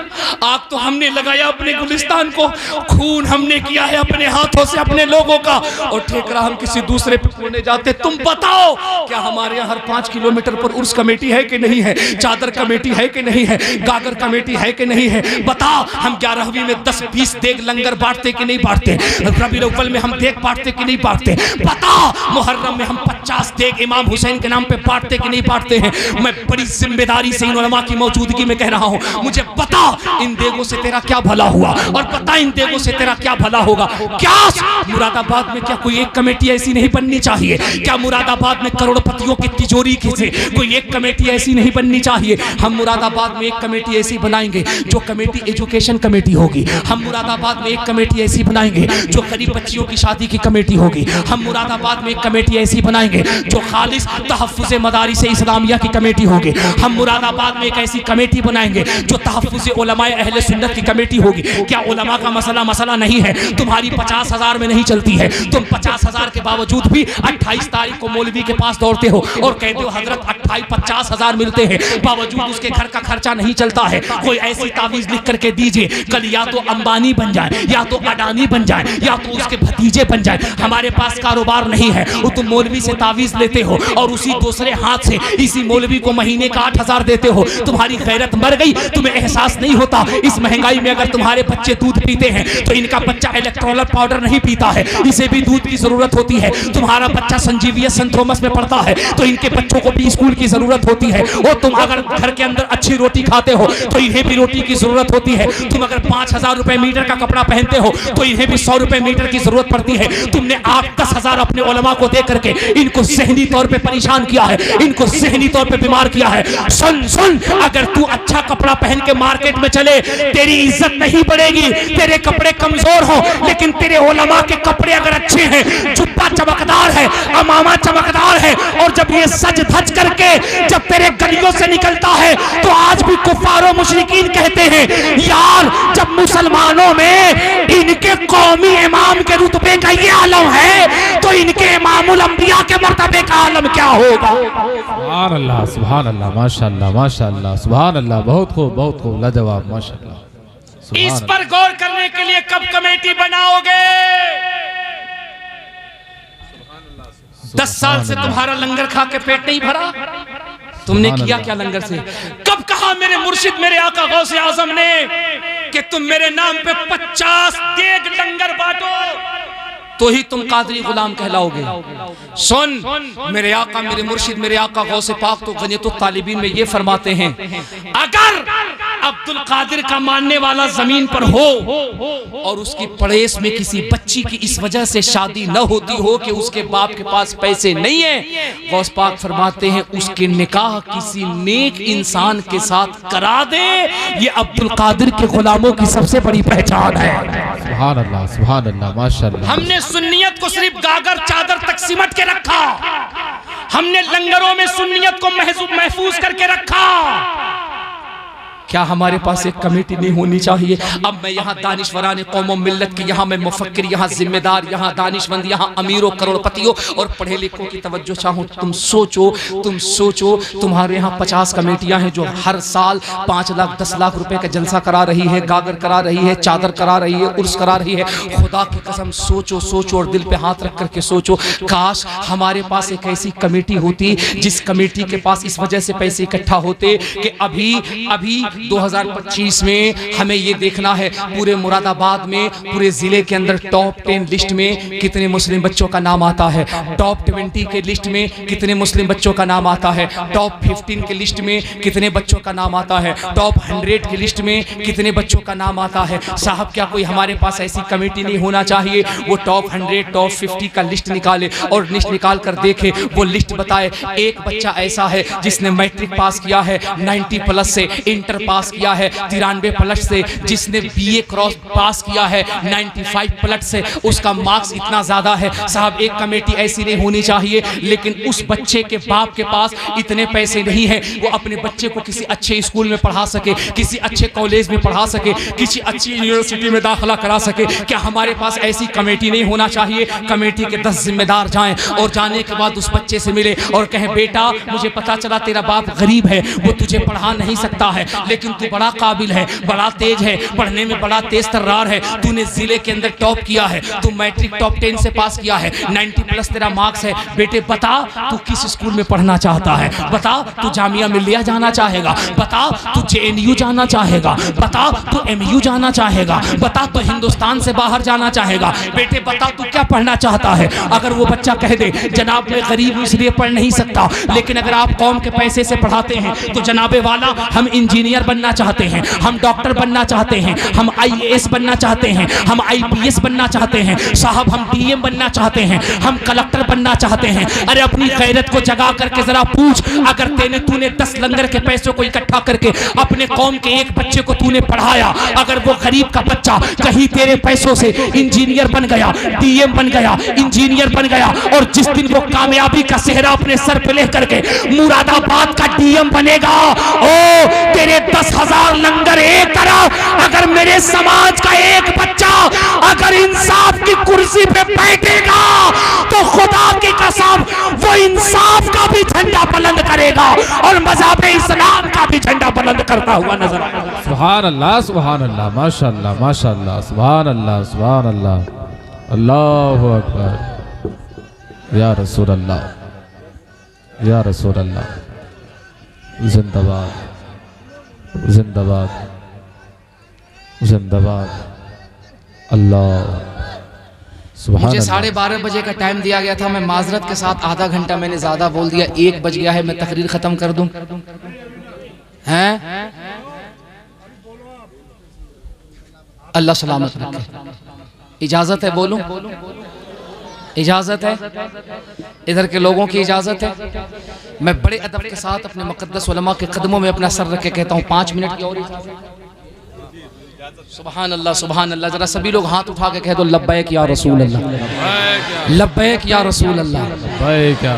आग तो हमने लगाया अपने गुलिस्तान को, खून हमने किया है अपने हाथों से अपने लोगों का, और ठेकरा हम किसी दूसरे पे खोने जाते। तुम बताओ, क्या हमारे यहाँ हर 5 किलोमीटर पर उर्स कमेटी है कि नहीं है, चादर कमेटी है कि नहीं है, गागर कमेटी है कि नहीं है? बताओ, हम 11वीं में 10-20 देग लंगर बांटते कि नहीं बांटते? रबीउल अव्वल में हम देग बांटते कि नहीं बांटते? बताओ, मुहर्रम में हम 50 देग इमाम हुसैन के नाम पे बांटते कि नहीं बांटते हैं? मैं बड़ी जिम्मेदारी से इन उलमा की मौजूदगी में कह रहा हूं, मुझे पता इन देगों से तेरा क्या भला हुआ, और पता इन देगों से तेरा क्या भला होगा। क्या मुरादाबाद में क्या कोई एक कमेटी ऐसी नहीं बननी चाहिए? क्या मुरादाबाद में करोड़पतियों की तिजोरी से कोई एक कमेटी ऐसी नहीं बननी चाहिए? हम मुरादाबाद में एक कमेटी ऐसी बनाएंगे जो कमेटी एजुकेशन कमेटी होगी। हम मुरादाबाद में एक कमेटी ऐसी बनाएंगे जो गरीब बच्चियों की शादी की कमेटी होगी। हम मुरादाबाद में एक कमेटी ऐसी बनाएंगे जो खालिस तहफ्फुज़ मदारिस इस्लामिया की कमेटी होगी। हम मुरादाबाद में एक ऐसी कमेटी बनाएंगे जो तहफ्फुज़ उलमाए अहले सुन्नत की कमेटी होगी। क्या उलमा का मसला नहीं है? तुम्हारी 50,000 में नहीं चलती है, तुम 50,000 के बावजूद भी 28 तारीख को मौलवी के पास दौड़ते हो और कहते हो हजरत 50,000 मिलते हैं, बावजूद उसके घर का खर्चा नहीं चलता है। कोई ऐसी तावीज लिख करके दीजिए, कल या तो अंबानी बन जाए, या तो अडानी बन जाए, या तो उसके भतीजे बन जाए। हमारे पास कारोबार नहीं है, वो तुम मौलवी से तावीज लेते हो और उसी दूसरे हाथ से इसी मौलवी को महीने का 8,000 देते हो। तुम्हारी गैरत मर गई, तुम्हें एहसास नहीं होता इस महंगाई में अगर तुम्हारे बच्चे दूध पीते हैं तो इनका बच्चा इलेक्ट्रोलाइट पाउडर नहीं पीता है, इसे भी दूध की जरूरत होती है। तुम्हारा बच्चा संजीविया सेंट थॉमस में पढ़ता है तो इनके बच्चों को भी स्कूल की जरूरत होती है। और तुम अगर घर के अंदर अच्छी रोटी खाते हो तो इन्हें भी रोटी की जरूरत होती है। तुम अगर 5,000 रुपए मीटर का कपड़ा पहनते हो तो इन्हें भी 100 रुपए मीटर की जरूरत पड़ती है। तुमने 8-10 हजार अपने उलमा को देकर करके इनको ज़हनी तौर पे परेशान किया है, इनको ज़हनी तौर पे बीमार किया है। सुन सुन, अगर तू अच्छा कपड़ा पहन के मार्केट में चले, तेरी इज्जत नहीं बढ़ेगी, तेरे कपड़े कमजोर हो, लेकिन तेरे उलमा के कपड़े अगर अच्छे हैं, जुब्बा चमकदार है, अमामा चमकदार है, और जब ये सज धज करके जब तेरे गलियों से निकलता है तो आज भी कुफारो मुशरिकीन कहते हैं, यार जब मुसलमानों में इनके कौमी इमाम के रुतबे का ये आलम है तो इनके इमामुल अंबिया के मर्तबे का आलम क्या होगा। सुभान अल्लाह, सुभान अल्लाह, माशाअल्लाह, माशाअल्लाह, सुभान अल्लाह, बहुत खूब, लाजवाब, माशाअल्लाह। इस पर गौर करने के लिए कब कमेटी बनाओगे? 10 साल से तुम्हारा लंगर खा के पेट नहीं भरा, तुमने किया क्या लंगर से? कब कहा मेरे मुर्शिद मेरे आका गौसे आजम ने कि तुम मेरे नाम पे 50 देग लंगर बांटो तो ही तुम कादरी गुलाम कहलाओगे। सुन, मेरे आका मेरे मुर्शिद मेरे आका गौसे पाक तो गनीतुत तालिबीन में ये फरमाते हैं, अगर अब्दुल कादिर का मानने वाला जमीन पर हो और उसकी पड़ेस में किसी बच्ची की इस वजह से शादी न होती हो कि उसके बाप के पास पैसे नहीं है, गौस पाक फरमाते हैं उसके निकाह किसी नेक इंसान के साथ करा दे। ये अब्दुल कादिर के गुलामों की सबसे बड़ी पहचान है। सुभान अल्लाह, सुभान अल्लाह, माशाअल्लाह। हमने सुन्नियत को सिर्फ गागर चादर तक सिमट के रखा, हमने लंगरों में सुन्नियत को महफूज करके रखा। क्या हमारे पास एक कमेटी नहीं होनी चाहिए? अब मैं यहाँ दानिशवरान कौम मिल्लत की, यहाँ मैं मुफक्किर, यहाँ जिम्मेदार, यहाँ दानिशमंद, यहाँ अमीरों करोड़पतियों और पढ़े लिखों की तवज्जो चाहूँ। तुम सोचो तुम्हारे यहाँ 50 कमेटियाँ हैं जो हर साल 5 लाख 10 लाख रुपए का जलसा करा रही है, गागर करा रही है, चादर करा रही है, उर्स करा रही है। खुदा की कसम सोचो और दिल पे हाथ रख करके सोचो, काश हमारे पास एक ऐसी कमेटी होती जिस कमेटी के पास इस वजह से पैसे इकट्ठा होते कि अभी 2025 में हमें ये देखना है पूरे मुरादाबाद में, पूरे जिले के अंदर टॉप 10 लिस्ट में कितने मुस्लिम बच्चों का नाम आता है, टॉप 20 के लिस्ट में कितने मुस्लिम बच्चों का नाम आता है, टॉप 15 के लिस्ट में कितने बच्चों का नाम आता है, टॉप 100 की लिस्ट में कितने बच्चों का नाम आता है। साहब क्या कोई हमारे पास ऐसी कमेटी नहीं होना चाहिए? वो टॉप 100 टॉप 50 का लिस्ट निकाले और लिस्ट निकाल कर देखे, वो लिस्ट बताए एक बच्चा ऐसा है जिसने मैट्रिक पास किया है 90+ से, इंटर पास किया है 93+ से, जिसने BA क्रॉस पास किया है 95+ से, उसका मार्क्स इतना ज्यादा है। साहब एक कमेटी ऐसी नहीं होनी चाहिए, लेकिन उस बच्चे के बाप के पास इतने पैसे नहीं है वो अपने बच्चे को किसी अच्छे स्कूल में पढ़ा सके, किसी अच्छे कॉलेज में पढ़ा सके, किसी अच्छी यूनिवर्सिटी में दाखिला करा सके। क्या हमारे पास ऐसी कमेटी नहीं होना चाहिए? कमेटी के 10 जिम्मेदार जाएं और जाने के बाद उस बच्चे से मिले और कहें बेटा मुझे पता चला तेरा बाप गरीब है, वो तुझे पढ़ा नहीं सकता है, लेकिन तू बड़ा काबिल है, बड़ा तेज है, पढ़ने में बड़ा तेज तर्रार है, तूने जिले के अंदर टॉप किया है, तू मैट्रिक टॉप 10 से पास किया है, 90+ तेरा मार्क्स है। बेटे बता तू किस स्कूल में पढ़ना चाहता है, बता तू जामिया मिल्लिया जाना चाहेगा, बता तू JNU जाना चाहेगा, बता तू MU जाना चाहेगा, बता तू हिंदुस्तान से बाहर जाना चाहेगा। बेटे बता तू क्या पढ़ना चाहता है। अगर वो बच्चा कह दे जनाब मैं गरीब हूं इसलिए पढ़ नहीं सकता, लेकिन अगर आप कौम के पैसे से पढ़ाते हैं तो जनाबे वाला हम इंजीनियर बनना चाहते हैं, हम डॉक्टर बनना चाहते हैं, हम IAS बनना चाहते हैं, हम IPS बनना चाहते हैं, साहब हम DM बनना चाहते हैं, हम कलेक्टर बनना चाहते हैं। अरे अपनी गैरत को जगा करके जरा पूछ, अगर तूने 10 लंगर के पैसों को इकट्ठा करके अपने कौम के एक बच्चे को तूने पढ़ाया, अगर वो गरीब का बच्चा कहीं तेरे पैसों से इंजीनियर बन गया, DM बन गया, इंजीनियर बन गया, और जिस दिन वो कामयाबी का सेहरा अपने सर पे लेकर के मुरादाबाद का DM बनेगा, ओ तेरे 10,000 लंगर एक तरफ, अगर मेरे समाज का एक बच्चा अगर इंसाफ की कुर्सी पे बैठेगा तो खुदा की कसम वो इंसाफ का भी झंडा बुलंद करेगा और मज़हब इस्लाम का भी झंडा बुलंद करता हुआ नजर आएगा। सुभान अल्लाह, सुभान अल्लाह, माशाअल्लाह, माशाअल्लाह, सुभान अल्लाह, सुभान अल्लाह, अल्लाहु अकबर, या रसूल अल्लाह, या रसूल अल्लाह, जिंदाबाद जिंदाबाद जिंदाबाद, अल्लाह। मुझे 12:30 बजे का टाइम दिया गया था, मैं माजरत के साथ आधा घंटा मैंने ज्यादा बोल दिया, 1 बज गया है, मैं तकरीर खत्म कर दूं हैं? अल्लाह सलामत रखे। इजाजत है बोलूं? इजाजत है? इधर के लोगों की इजाजत है? मैं बड़े अदब के साथ अपने मुक़द्दस उलमा के कदमों में अपना सर रख के कहता हूँ 5 मिनट की और इजाजत। सुभान अल्लाह, सुभान अल्लाह। जरा सभी लोग हाथ उठा के कह दो लब्बैक या रसूल अल्लाह, लब्बैक या रसूल अल्लाह,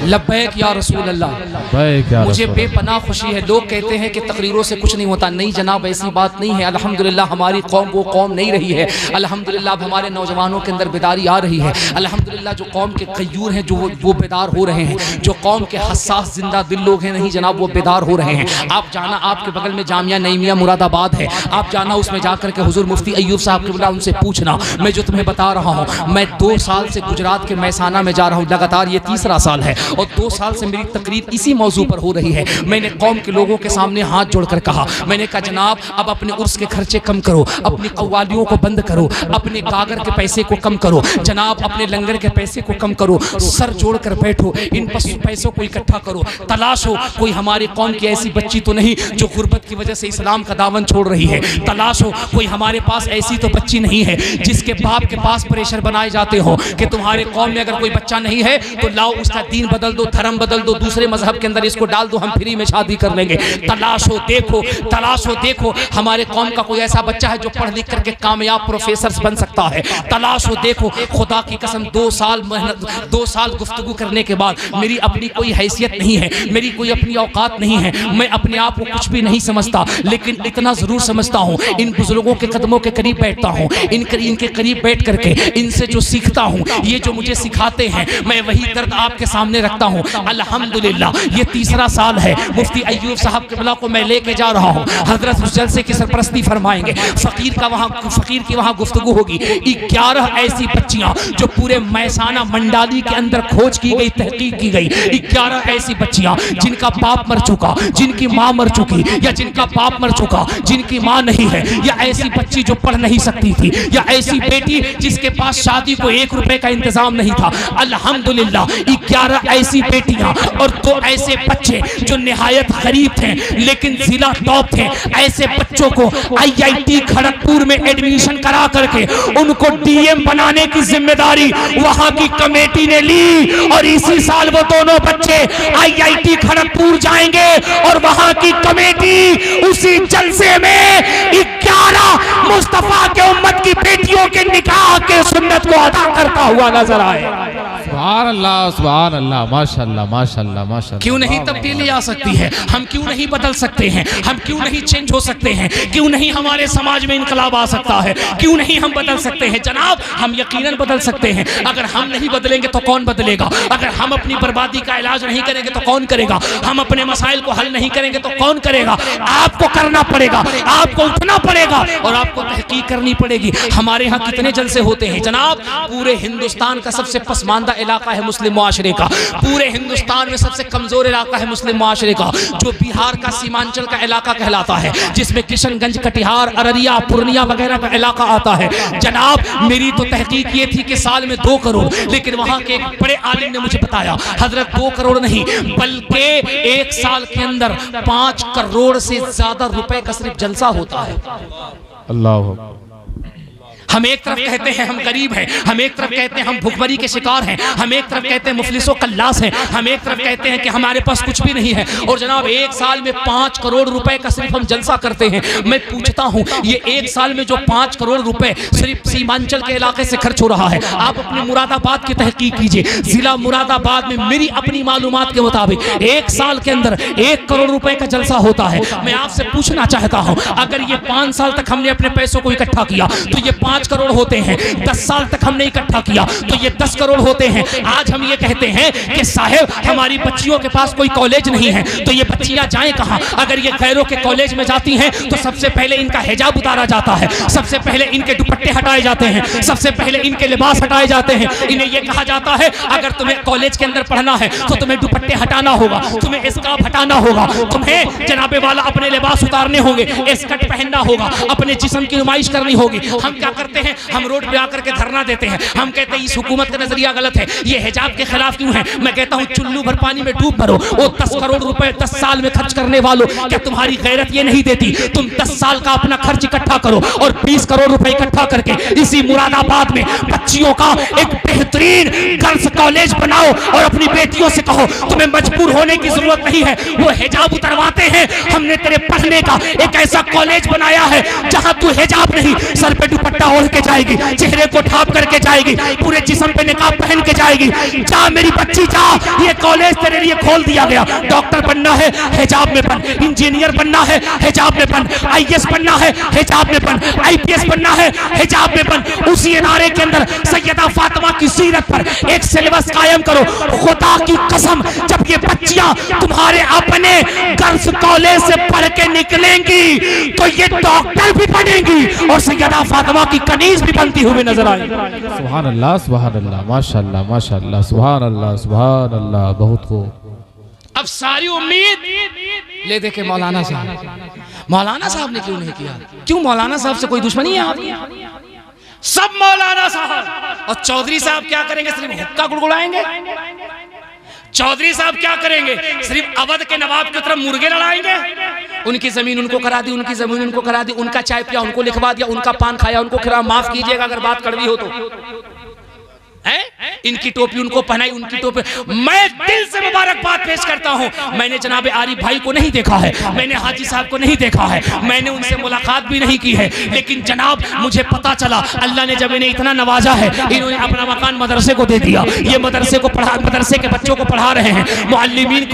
लब्बैक या रसूल अल्लाह। मुझे बेपनाह खुशी है। लोग कहते हैं कि तकरीरों से कुछ नहीं होता। नहीं जनाब, ऐसी बात नहीं है। अल्हम्दुलिल्लाह हमारी कौम वो कौम नहीं रही है। अल्हम्दुलिल्लाह अब हमारे नौजवानों के अंदर बेदारी आ रही है। अल्हम्दुलिल्लाह जो कौम के कय्यूर हैं जो वो बेदार हो रहे हैं। जो कौम के हसास जिंदा दिल लोग हैं नहीं जनाब, वो बेदार हो रहे हैं। आप जाना, आपके बगल में जामिया नईमिया मुरादाबाद है, आप जाना उसमें जाकर के हुजूर मुफ्ती अय्यूब साहब क़िबला उनसे पूछना। मैं जो तुम्हें बता रहा हूँ, मैं 2 साल से गुजरात के मैसाना में जा रहा हूँ, लगातार ये 3रा साल है और 2 साल से मेरी तकरीर इसी मौजू पर हो रही है। मैंने कौम के लोगों के सामने हाथ जोड़कर कहा, मैंने कहा जनाब अब अपने उर्स के खर्चे कम करो, अपनी कव्वालियों को बंद करो, अपने गागर के पैसे को कम करो, जनाब अपने लंगर के पैसे को कम करो, सर जोड़कर बैठो, इन पैसों को इकट्ठा करो, तलाश हो कोई हमारी कौम की ऐसी बच्ची तो नहीं जो गुर्बत की वजह से इस्लाम का दामन छोड़ रही है। तलाश हो कोई हमारे पास ऐसी तो बच्ची नहीं है जिसके बाप के पास प्रेशर बनाए जाते हो कि तुम्हारे कौम में अगर कोई बच्चा नहीं है तो लाओ उसका दीन बदल दो, धर्म बदल दो, दूसरे मजहब के अंदर इसको डाल दो, हम फ्री में शादी कर लेंगे। तलाश हो देखो, तलाश हो देखो हमारे कौम का कोई ऐसा बच्चा है जो पढ़ लिख करके कामयाब प्रोफेसर बन सकता है। तलाश हो देखो, खुदा की कसम 2 साल मेहनत, 2 साल गुफ्तगू करने के बाद मेरी अपनी कोई हैसियत नहीं है, मेरी कोई अपनी औकात नहीं है, मैं अपने आप को कुछ भी नहीं समझता, लेकिन इतना जरूर समझता हूँ इन बुजुर्गों के कदमों के करीब बैठता हूँ, इनके करीब बैठ करके इनसे जो सीखता हूँ, ये जो मुझे सिखाते हैं, मैं वही दर्द आपके सामने रखता हूँ। अल्हम्दुलिल्लाह ये 3रा साल है। मुफ्ती अय्यूब साहब क़िबला को मैं लेके जा रहा हूँ, हजरत उस जलसे की सरपरस्ती फरमाएंगे, फकीर की वहाँ गुफ्तगू होगी। 11 ऐसी बच्चियाँ जो पूरे मैसाना मंडाली के अंदर खोज की गई, तहकीक की गई, 11 ऐसी बच्चियाँ जिनका बाप मर चुका, जिनकी माँ मर चुकी, या जिनका बाप मर चुका जिनकी माँ नहीं है, या ऐसी बच्ची जो पढ़ नहीं सकती थी, या ऐसी बेटी जिसके पास शादी को 1 रुपए का इंतजाम नहीं था। अल्हम्दुलिल्लाह 11 ऐसी बेटियां और 2 ऐसे बच्चे जो निहायत गरीब थे लेकिन जिला टॉप थे। ऐसे बच्चों को IIT खड़गपुर में एडमिशन करा करके उनको DM बनाने की जिम्मेदारी वहां की कमेटी ने ली और इसी साल वो दोनों बच्चे IIT खड़गपुर जाएंगे और वहां की कमेटी उसी जलसे में 11 मुस्तफा के उम्मत की बेटियों के निकाह के सुन्नत को अदा करता हुआ नजर आए। सुभान अल्लाह, माशाअल्लाह, माशाअल्लाह, माशाअल्लाह। क्यों नहीं तब्दीली आ सकती है? हम क्यों नहीं बदल सकते हैं? हम क्यों नहीं चेंज हो सकते हैं? क्यों नहीं हमारे समाज में इनकलाब आ सकता है? क्यों नहीं हम बदल सकते हैं? जनाब हम यकीनन बदल सकते हैं। अगर हम नहीं बदलेंगे तो कौन बदलेगा? अगर हम अपनी बर्बादी का इलाज नहीं करेंगे तो कौन करेगा? हम अपने मसाइल को हल नहीं करेंगे तो कौन करेगा? आपको करना पड़ेगा, आपको उठना पड़ेगा और आपको तहकीक करनी पड़ेगी। हमारे यहाँ कितने जलसे होते हैं जनाब? पूरे हिंदुस्तान का सबसे पसमानदा इलाका है मुस्लिम मुआशरे का, पूरे हिंदुस्तान में सबसे कमजोर इलाका है मुस्लिम मुआशरे का, जो बिहार का सीमांचल का इलाका कहलाता है, जिसमें किशनगंज, कटिहार, अररिया, पूर्णिया वगैरह का इलाका आता है। जनाब मेरी तो तहकीक ये थी कि साल में 2 करोड़, लेकिन वहां के एक बड़े आलिम ने मुझे बताया हजरत 2 करोड़ नहीं बल्कि 1 साल के अंदर 5 करोड़ से ज्यादा रुपए का सिर्फ जलसा होता है। अल्लाह। हम एक तरफ कहते हैं हम गरीब हैं, हम एक तरफ कहते हैं हम भुखमरी के शिकार हैं, हम एक तरफ कहते हैं मुफलिसो कल्लास हैं, हम एक तरफ कहते हैं कि हमारे पास कुछ भी नहीं है, और जनाब 1 साल में 5 करोड़ रुपए का सिर्फ हम जलसा करते हैं। मैं पूछता हूं ये 1 साल में जो 5 करोड़ रुपए सिर्फ सीमांचल के इलाके से खर्च हो रहा है, आप अपने मुरादाबाद की तहकीक कीजिए। जिला मुरादाबाद में मेरी अपनी मालूमात के मुताबिक 1 साल के अंदर 1 करोड़ रुपए का जलसा होता है। मैं आपसे पूछना चाहता हूं अगर ये 5 साल तक हमने अपने पैसों को इकट्ठा किया तो ये 5 करोड़ होते हैं, 10 साल तक हमने इकट्ठा किया तो ये 10 करोड़ होते हैं। आज हम ये कहते हैं कि साहब हमारी बच्चियों के पास कोई कॉलेज नहीं है तो ये बच्चियां जाएं कहां? अगर ये गैरों के कॉलेज में जाती हैं तो सबसे पहले इनका हिजाब उतारा जाता है, सबसे पहले इनके दुपट्टे हटाए जाते हैं, सबसे पहले इनके लिबास हटाए जाते हैं। इन्हें ये कहा जाता है अगर तुम्हें कॉलेज के अंदर पढ़ना है तो तुम्हें दुपट्टे हटाना होगा, तुम्हें स्कार्फ हटाना होगा, तुम्हें जनाबे वाला अपने लिबास उतारने होंगे, स्कर्ट पहनना होगा, अपने जिस्म की नुमाइश करनी होगी। हम क्या करते हैं? हम रोड पे आकर के धरना देते हैं, हम कहते हैं इस हुकूमत का नजरिया गलत है, ये हिजाब के खिलाफ क्यों है? मैं कहता हूं चुल्लू भर पानी में डूब भरो, वो 10 करोड़ रुपए 10 साल में खर्च करने वालों, क्या तुम्हारी गैरत ये नहीं देती? तुम 10 साल का अपना खर्च इकट्ठा करो और 20 करोड़ रुपए इकट्ठा करके इसी मुरादाबाद में बच्चियों का एक बेहतरीन गर्ल्स कॉलेज बनाओ और अपनी बेटियों से कहो तुम्हें मजबूर होने की जरूरत नहीं है, वो हिजाब उतरवाते हैं, हमने तेरे पढ़ने का एक ऐसा कॉलेज बनाया है जहां तू हिजाब नहीं सर पे दुपट्टा ओढ़ के जाएगी, चेहरे को ढांप करके जाएगी, पूरे जिस्म पे निकाब पहन के जाएगी। जा मेरी बच्ची जा, ये कॉलेज तेरे लिए खोल दिया गया। डॉक्टर बनना है हिजाब में बन, इंजीनियर बनना है हिजाब में बन, आईएएस बनना है हिजाब में बन, आईपीएस बनना है हिजाब में बन। उसी इदारे के अंदर सैयदा फातिमा की सीरत पर एक सिलेबस कायम करो। खुदा की कसम जब ये बच्चियां तुम्हारे अपने गर्ल्स कॉलेज से पढ़ के निकलेंगी तो ये डॉक्टर भी बनेंगी और सैयदा फातिमा की कनीज भी बनती हुई नजर आएगी। सुभान अल्लाह, माशाअल्लाह माशाअल्लाह, सुभान अल्लाह, बहुत खूब। अब सारी उम्मीद ले दे के मौलाना साहब ने क्यों नहीं किया? क्यों मौलाना साहब से कोई दुश्मनी है आपकी? सब मौलाना साहब और चौधरी साहब क्या करेंगे? सिर्फ हुक्का गुड़गुड़ाएंगे। चौधरी साहब क्या करेंगे? सिर्फ अवध के नवाब की तरफ मुर्गे लड़ाएंगे। उनकी जमीन उनको करा दी, उनकी जमीन उनको करा दी, उनका चाय पिया उनको लिखवा दिया, उनका पान खाया उनको खिलाया। माफ कीजिएगा अगर बात कड़वी हो तो है? इनकी टोपी उनको पहनाई, उनकी टोपी। मैं दिल से मुबारकबाद पेश करता हूं। मैंने जनाब आरिफ भाई को नहीं देखा है, मैंने हाजी साहब को नहीं देखा है, मैंने उनसे मुलाकात भी नहीं की है, लेकिन जनाब मुझे पता चला अल्लाह ने जब इन्हें इतना नवाजा है, इन्होंने अपना मकान मदरसे को दे दिया। ये मदरसे को पढ़ा, मदरसे के बच्चों को पढ़ा रहे हैं, मुअल्लिमीन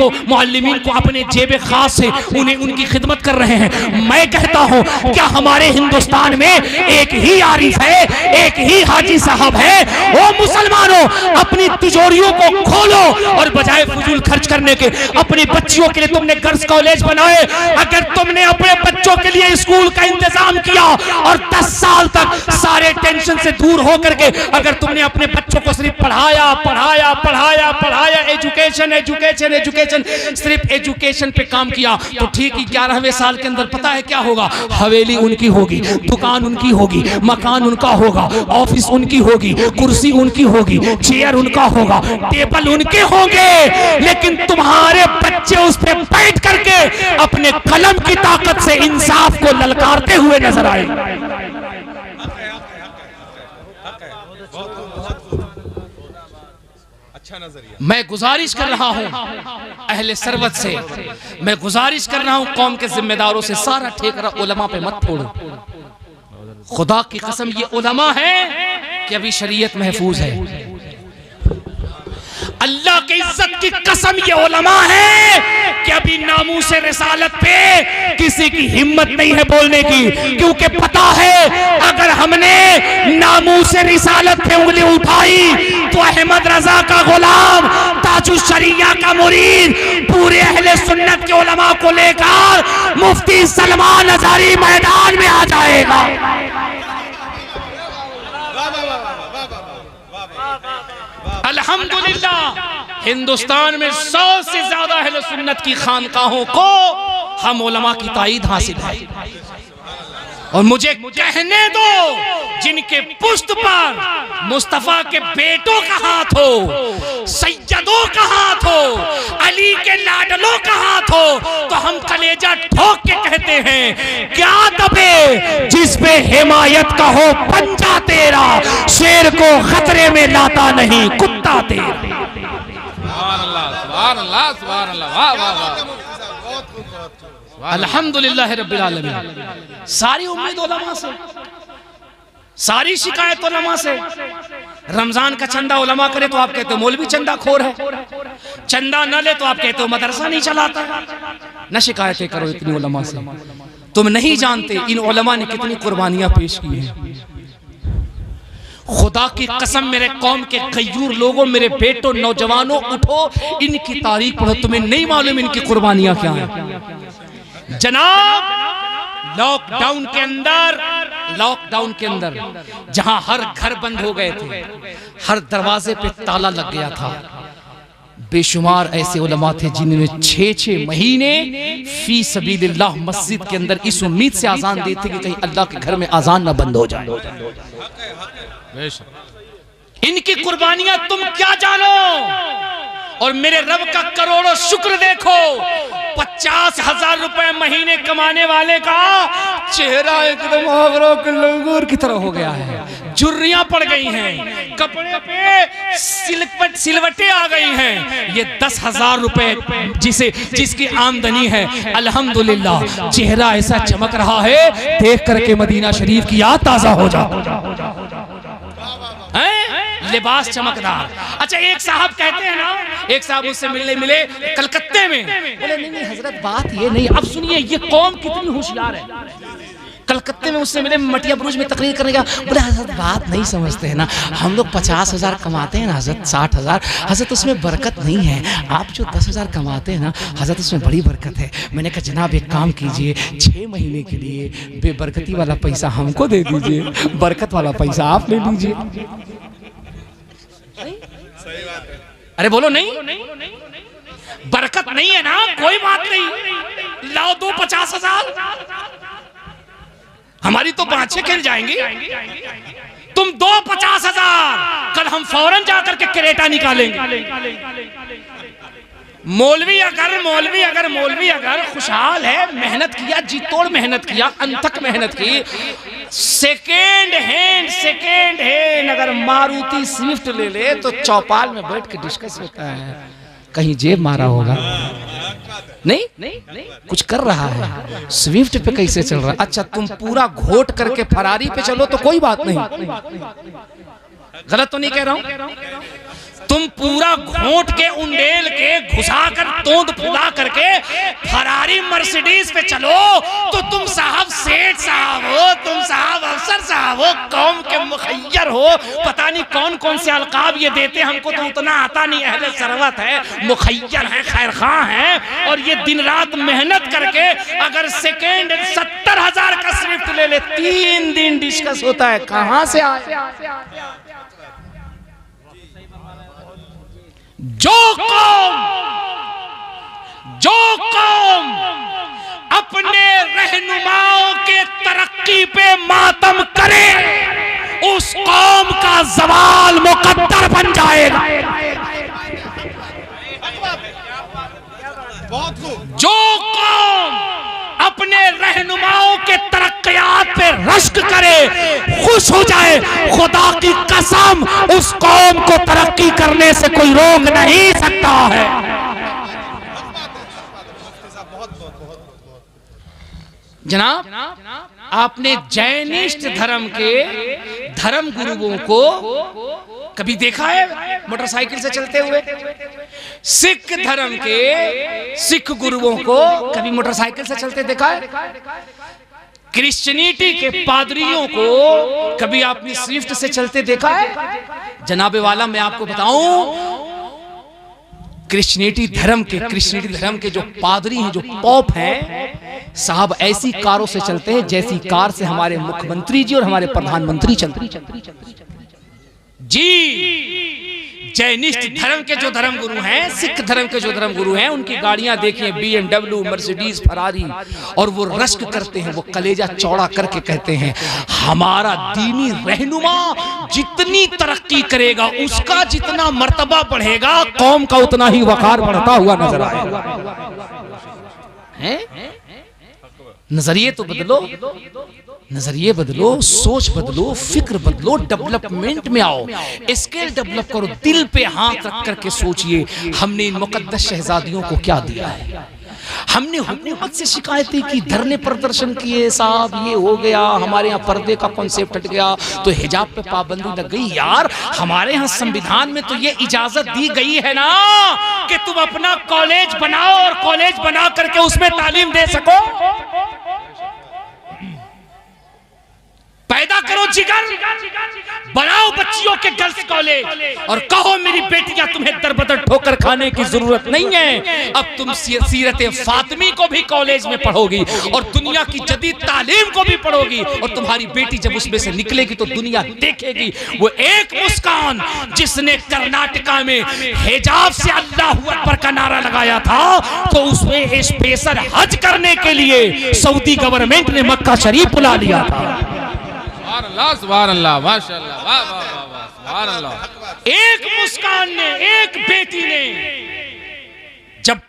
को अपने जेब खास से उन्हें उनकी खिदमत कर रहे हैं। मैं कहता हूं क्या हमारे हिंदुस्तान में एक ही आरिफ है, एक ही हाजी साहब है? ओ मुसलमानों, अपनी तिजोरियों को खोलो और बजाय फजूल खर्च करने के अपनी बच्चियों के लिए तुमने गर्ल्स कॉलेज बनाए। अगर तुमने अपने बच्चों के लिए स्कूल का इंतजाम किया और 10 साल तक सारे टेंशन से दूर होकर के अगर तुमने अपने बच्चों को सिर्फ पढ़ाया, एजुकेशन, सिर्फ एजुकेशन पे काम किया तो ठीक ही 11वें साल के अंदर पता है क्या होगा? हवेली उनकी होगी, दुकान उनकी होगी, मकान उनका होगा, ऑफिस उनकी होगी, कुर्सी उनकी होगी, चेयर उनका होगा, टेबल उनके होंगे, लेकिन तुम्हारे बच्चे उस पे बैठ करके अपने कलम की ताकत से इंसाफ को ललकारते हुए नजर आए। मैं गुजारिश कर रहा हूं अहले सरवत से, मैं गुजारिश कर रहा हूं कौम के जिम्मेदारों से, सारा ठेकरा उलमा पे मत फोड़ो। खुदा की कसम ये उलमा है कि अभी शरीयत महफूज है। अल्लाह की इज्जत की कसम ये उलमा है कि अभी नामूस रिसालत पे किसी की हिम्मत नहीं है बोलने की, क्योंकि पता है अगर हमने नामूस रिसालत पे उंगली उठाई तो अहमद रजा का गुलाम, ताजुश शरिया का मुरीद, पूरे अहले सुन्नत के उलमा को लेकर मुफ्ती सलमान अज़हरी मैदान में आ जाएगा। अल्हम्दुलिल्लाह हिंदुस्तान में 100 से ज्यादा अहले सुन्नत की खानकाहों को हम उलमा की ताईद हासिल है। और मुझे कहने दो जिनके पुश्त पर मुस्तफा के बेटों का हाथ हो, सैयदों का हाथ हो, अली के लाडलों का हाथ हो, तो हम कलेजा ठोक के कहते हैं क्या दबे जिस पे हिमायत का हो पंजा तेरा, शेर को खतरे में लाता नहीं कुत्ता तेरा। सुभान अल्लाह, वाह वाह वाह। अल्हम्दुलिल्लाह रब्बिल आलमीन। सारी उम्मीद उलमा से, सारी शिकायत उलमा से। रमजान का चंदा उलमा करे तो आप कहते हो मौलवी चंदा खोर है, चंदा न ले तो आप कहते हो मदरसा नहीं चलाता। न शिकायतें करो इतनी उलमा से, तुम नहीं जानते इन उलमा ने कितनी कुर्बानियां पेश की हैं। खुदा की कसम मेरे कौम के गयूर लोगों, मेरे बेटों, नौजवानों, उठो इनकी तारीख पढ़ो, तुम्हें नहीं मालूम इनकी कुर्बानियां क्या हैं। जनाब लॉकडाउन के अंदर जहां हर घर बंद हो गए थे, हर दरवाजे पे ताला लग गया था, बेशुमार ऐसे उलमा थे जिन्होंने 6-6 महीने फी सबीलिल्लाह मस्जिद के अंदर इस उम्मीद से आजान दी थी कि कहीं अल्लाह के घर में आजान न बंद हो जाए। इनकी कुर्बानियां तुम क्या जानो। और मेरे रब का करोड़ों शुक्र देखो, 50,000 रुपए महीने कमाने वाले का चेहरा एकदम आगरा के लंगूर की तरह हो गया है, झुर्रियां पड़ गई हैं, कपड़े पे सिलवटें आ गई हैं। ये 10,000 रुपए जिसकी आमदनी है, अल्हम्दुलिल्लाह चेहरा ऐसा चमक रहा है, देख करके मदीना शरीफ की याद ताजा हो जाती है। लिबास चमकदार। अच्छा, एक साहब कहते हैं ना, एक साहब मुझसे मिले कलकत्ते में, बोले नहीं हजरत बात ये नहीं। अब सुनिए ये कौम कितनी होशियार है। कलकत्ते में उससे मिले, मटिया बुरुज में तकरीर करने का, बोले हजरत बात नहीं समझते हैं ना, हम लोग 50,000 कमाते हैं ना हजरत, 60,000 हजरत, उसमें बरकत नहीं है। आप जो 10,000 कमाते हैं ना हजरत, उसमें बड़ी बरकत है। मैंने कहा जनाब एक काम कीजिए, 6 महीने के लिए बेबरकती वाला पैसा हमको दे दीजिए, बरकत वाला पैसा आप ले लीजिए। अरे बोलो नहीं, बरकत नहीं है ना, कोई बात नहीं, लाओ दो 50,000, हमारी तो बाँछें खेल जाएंगी। तुम दो 50,000, कल हम फौरन जाकर के क्रेटा निकालेंगे। मौलवी अगर खुशहाल है, मेहनत किया, जी तोड़ मेहनत किया, अनथक मेहनत की, सेकेंड हैंड अगर मारुति स्विफ्ट ले ले तो चौपाल में बैठ के डिस्कस होता है, कहीं जेब मारा होगा नहीं, कुछ कर रहा है, स्विफ्ट पे कैसे चल रहा है। अच्छा तुम पूरा घोट करके फरारी पे चलो तो कोई बात नहीं, गलत तो नहीं कह रहा हूं। तुम पूरा घोट के, उंडेल के, घुसाकर, तोंद फुला करके फरारी मर्सिडीज पे चलो तो तुम साहब सेठ साहब हो, तुम साहब अफसर साहब हो, कौम के मुखैयर हो, पता नहीं कौन कौन से अलकाब ये देते, हमको तो उतना आता नहीं। अहले सरवत है, मुखैयर है, खैर खां है, और ये दिन रात मेहनत करके अगर सेकेंड 70,000 का स्विफ्ट ले ले, 3 दिन डिस्कस होता है, कहां से आए। जो कौम अपने रहनुमाओं के तरक्की पे मातम करे, उस कौम का जवाल मुकद्दर बन जाएगा। जो कौम अपने रहनुमाओं के तरक्कियात पे रश्क करे, खुश हो जाए, खुदा की कसम उस कौम को तरक्की करने से कोई रोक नहीं सकता है। जनाब, आपने जैनिस्ट धर्म के धर्म गुरुओं को कभी देखा है मोटरसाइकिल से चलते हुए? सिख धर्म के सिख गुरुओं को कभी मोटरसाइकिल से चलते देखा है? क्रिश्चियनिटी के पादरियों को कभी आपने स्विफ्ट से चलते देखा है? जनाबे वाला मैं आपको बताऊं, क्रिश्चियनिटी धर्म के जो पादरी हैं, जो पॉप हैं, साहब ऐसी कारों से चलते हैं जैसी कार से हमारे मुख्यमंत्री जी और हमारे प्रधानमंत्री चलते जी। जैनिस्ट धर्म के जो धर्म गुरु हैं, सिख धर्म के जो धर्म गुरु हैं, उनकी गाड़ियां देखिए, BMW, मर्सिडीज, फरारी, और वो रश्क करते हैं, वो कलेजा चौड़ा करके कहते हैं हमारा दीनी रहनुमा जितनी तरक्की करेगा, उसका जितना मर्तबा बढ़ेगा, कौम का उतना ही वकार बढ़ता हुआ नजर आएगा। नजरिए तो बदलो, नजरिए बदलो, सोच बदलो, फिक्र बदलो, डेवलपमेंट में आओ, स्किल डेवलप करो, दिल पे हाथ रख करके सोचिए हमने इन मुकद्दस शहजादियों को क्या दिया है। हमने हुकूमत से शिकायतें की, धरने प्रदर्शन किए, साहब ये हो गया, हमारे यहाँ पर्दे का कॉन्सेप्ट हट गया तो हिजाब पे पाबंदी लग गई। यार हमारे यहाँ संविधान में तो ये इजाजत दी गई है ना कि तुम अपना कॉलेज बनाओ और कॉलेज बना करके उसमें तालीम दे सको, पैदा करो जिगर, बनाओ बच्चियों के गर्ल्स कॉलेज और कहो मेरी बेटियां तुम्हें दरबदर ठोकर खाने की जरूरत नहीं है। अब तुम सीरत फातिमी को भी कॉलेज में पढ़ोगी और दुनिया की जदीद तालीम को भी पढ़ोगी, और तुम्हारी बेटी जब उसमें से निकलेगी तो दुनिया देखेगी वो एक मुस्कान जिसने कर्नाटका में हिजाब से अल्लाह अकबर का नारा लगाया था, तो उसमें स्पेशल हज करने के लिए सऊदी गवर्नमेंट ने मक्का शरीफ बुला लिया था। सुभान अल्लाह, माशाअल्लाह, वाह वाह वाह, सुभान अल्लाह। एक मुस्कान ने, एक बेटी ने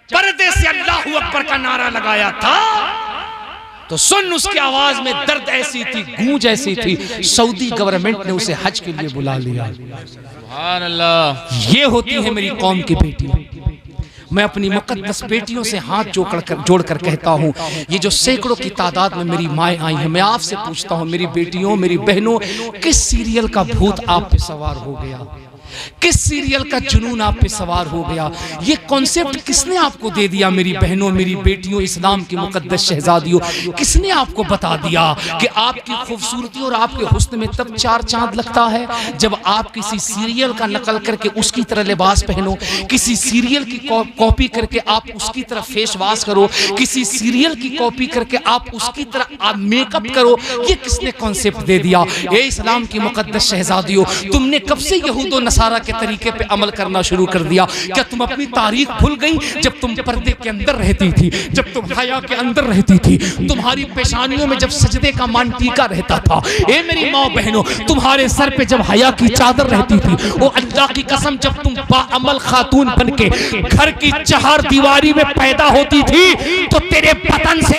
पर्दे से अल्लाहू अकबर का नारा लगाया था तो सुन उसकी आवाज में दर्द ऐसी थी, गूंज ऐसी थी, सऊदी गवर्नमेंट ने उसे हज के लिए बुला लिया। सुभान अल्लाह। ये होती है मेरी कौम की बेटियां। मैं अपनी मुकद्दस बेटियों से हाथ जोड़कर कहता हूँ, ये जो सैकड़ों की तादाद में मेरी माएँ आई हैं, मैं आपसे पूछता हूँ मेरी बेटियों, मेरी बहनों, किस सीरियल का भूत आप पे सवार हो गया? किस सीरियल का जुनून आप पे सवार हो गया? ये कॉन्सेप्ट किसने आपको दे दिया? मेरी बहनों, मेरी बेटियों, इस्लाम की मुकद्दस शहजादियों, किसने आपको बता दिया कि आपकी खूबसूरती और आपके हुस्न में तब 4 चांद लगता है जब आप किसी सीरियल का नकल करके उसकी तरह लिबास पहनो, किसी सीरियल की कॉपी करके आप उसकी तरह फेस वॉश करो, किसी सीरियल की कॉपी करके आप उसकी तरह मेकअप करो? ये किसने कॉन्सेप्ट दे दिया? ये इस्लाम की मुकद्दस शहजादियों, तुमने कब से यहूदो नसारा के तरीके पे अमल करना शुरू कर दिया? क्या तुम अपनी तारीख भूल गई? जब तुम पर्दे के अंदर रहती थी, जब तुम हया के अंदर रहती थी, तुम्हारी पेशानियों में जब सजदे का मान टीका रहता था, ए मेरी माँ बहनों, तुम्हारे सर पे जब हया की चादर रहती थी, वो अल्लाह की कसम जब तुम बाअमल खातून बनके घर की 4 दीवारी में पैदा होती थी तो तेरे बदन से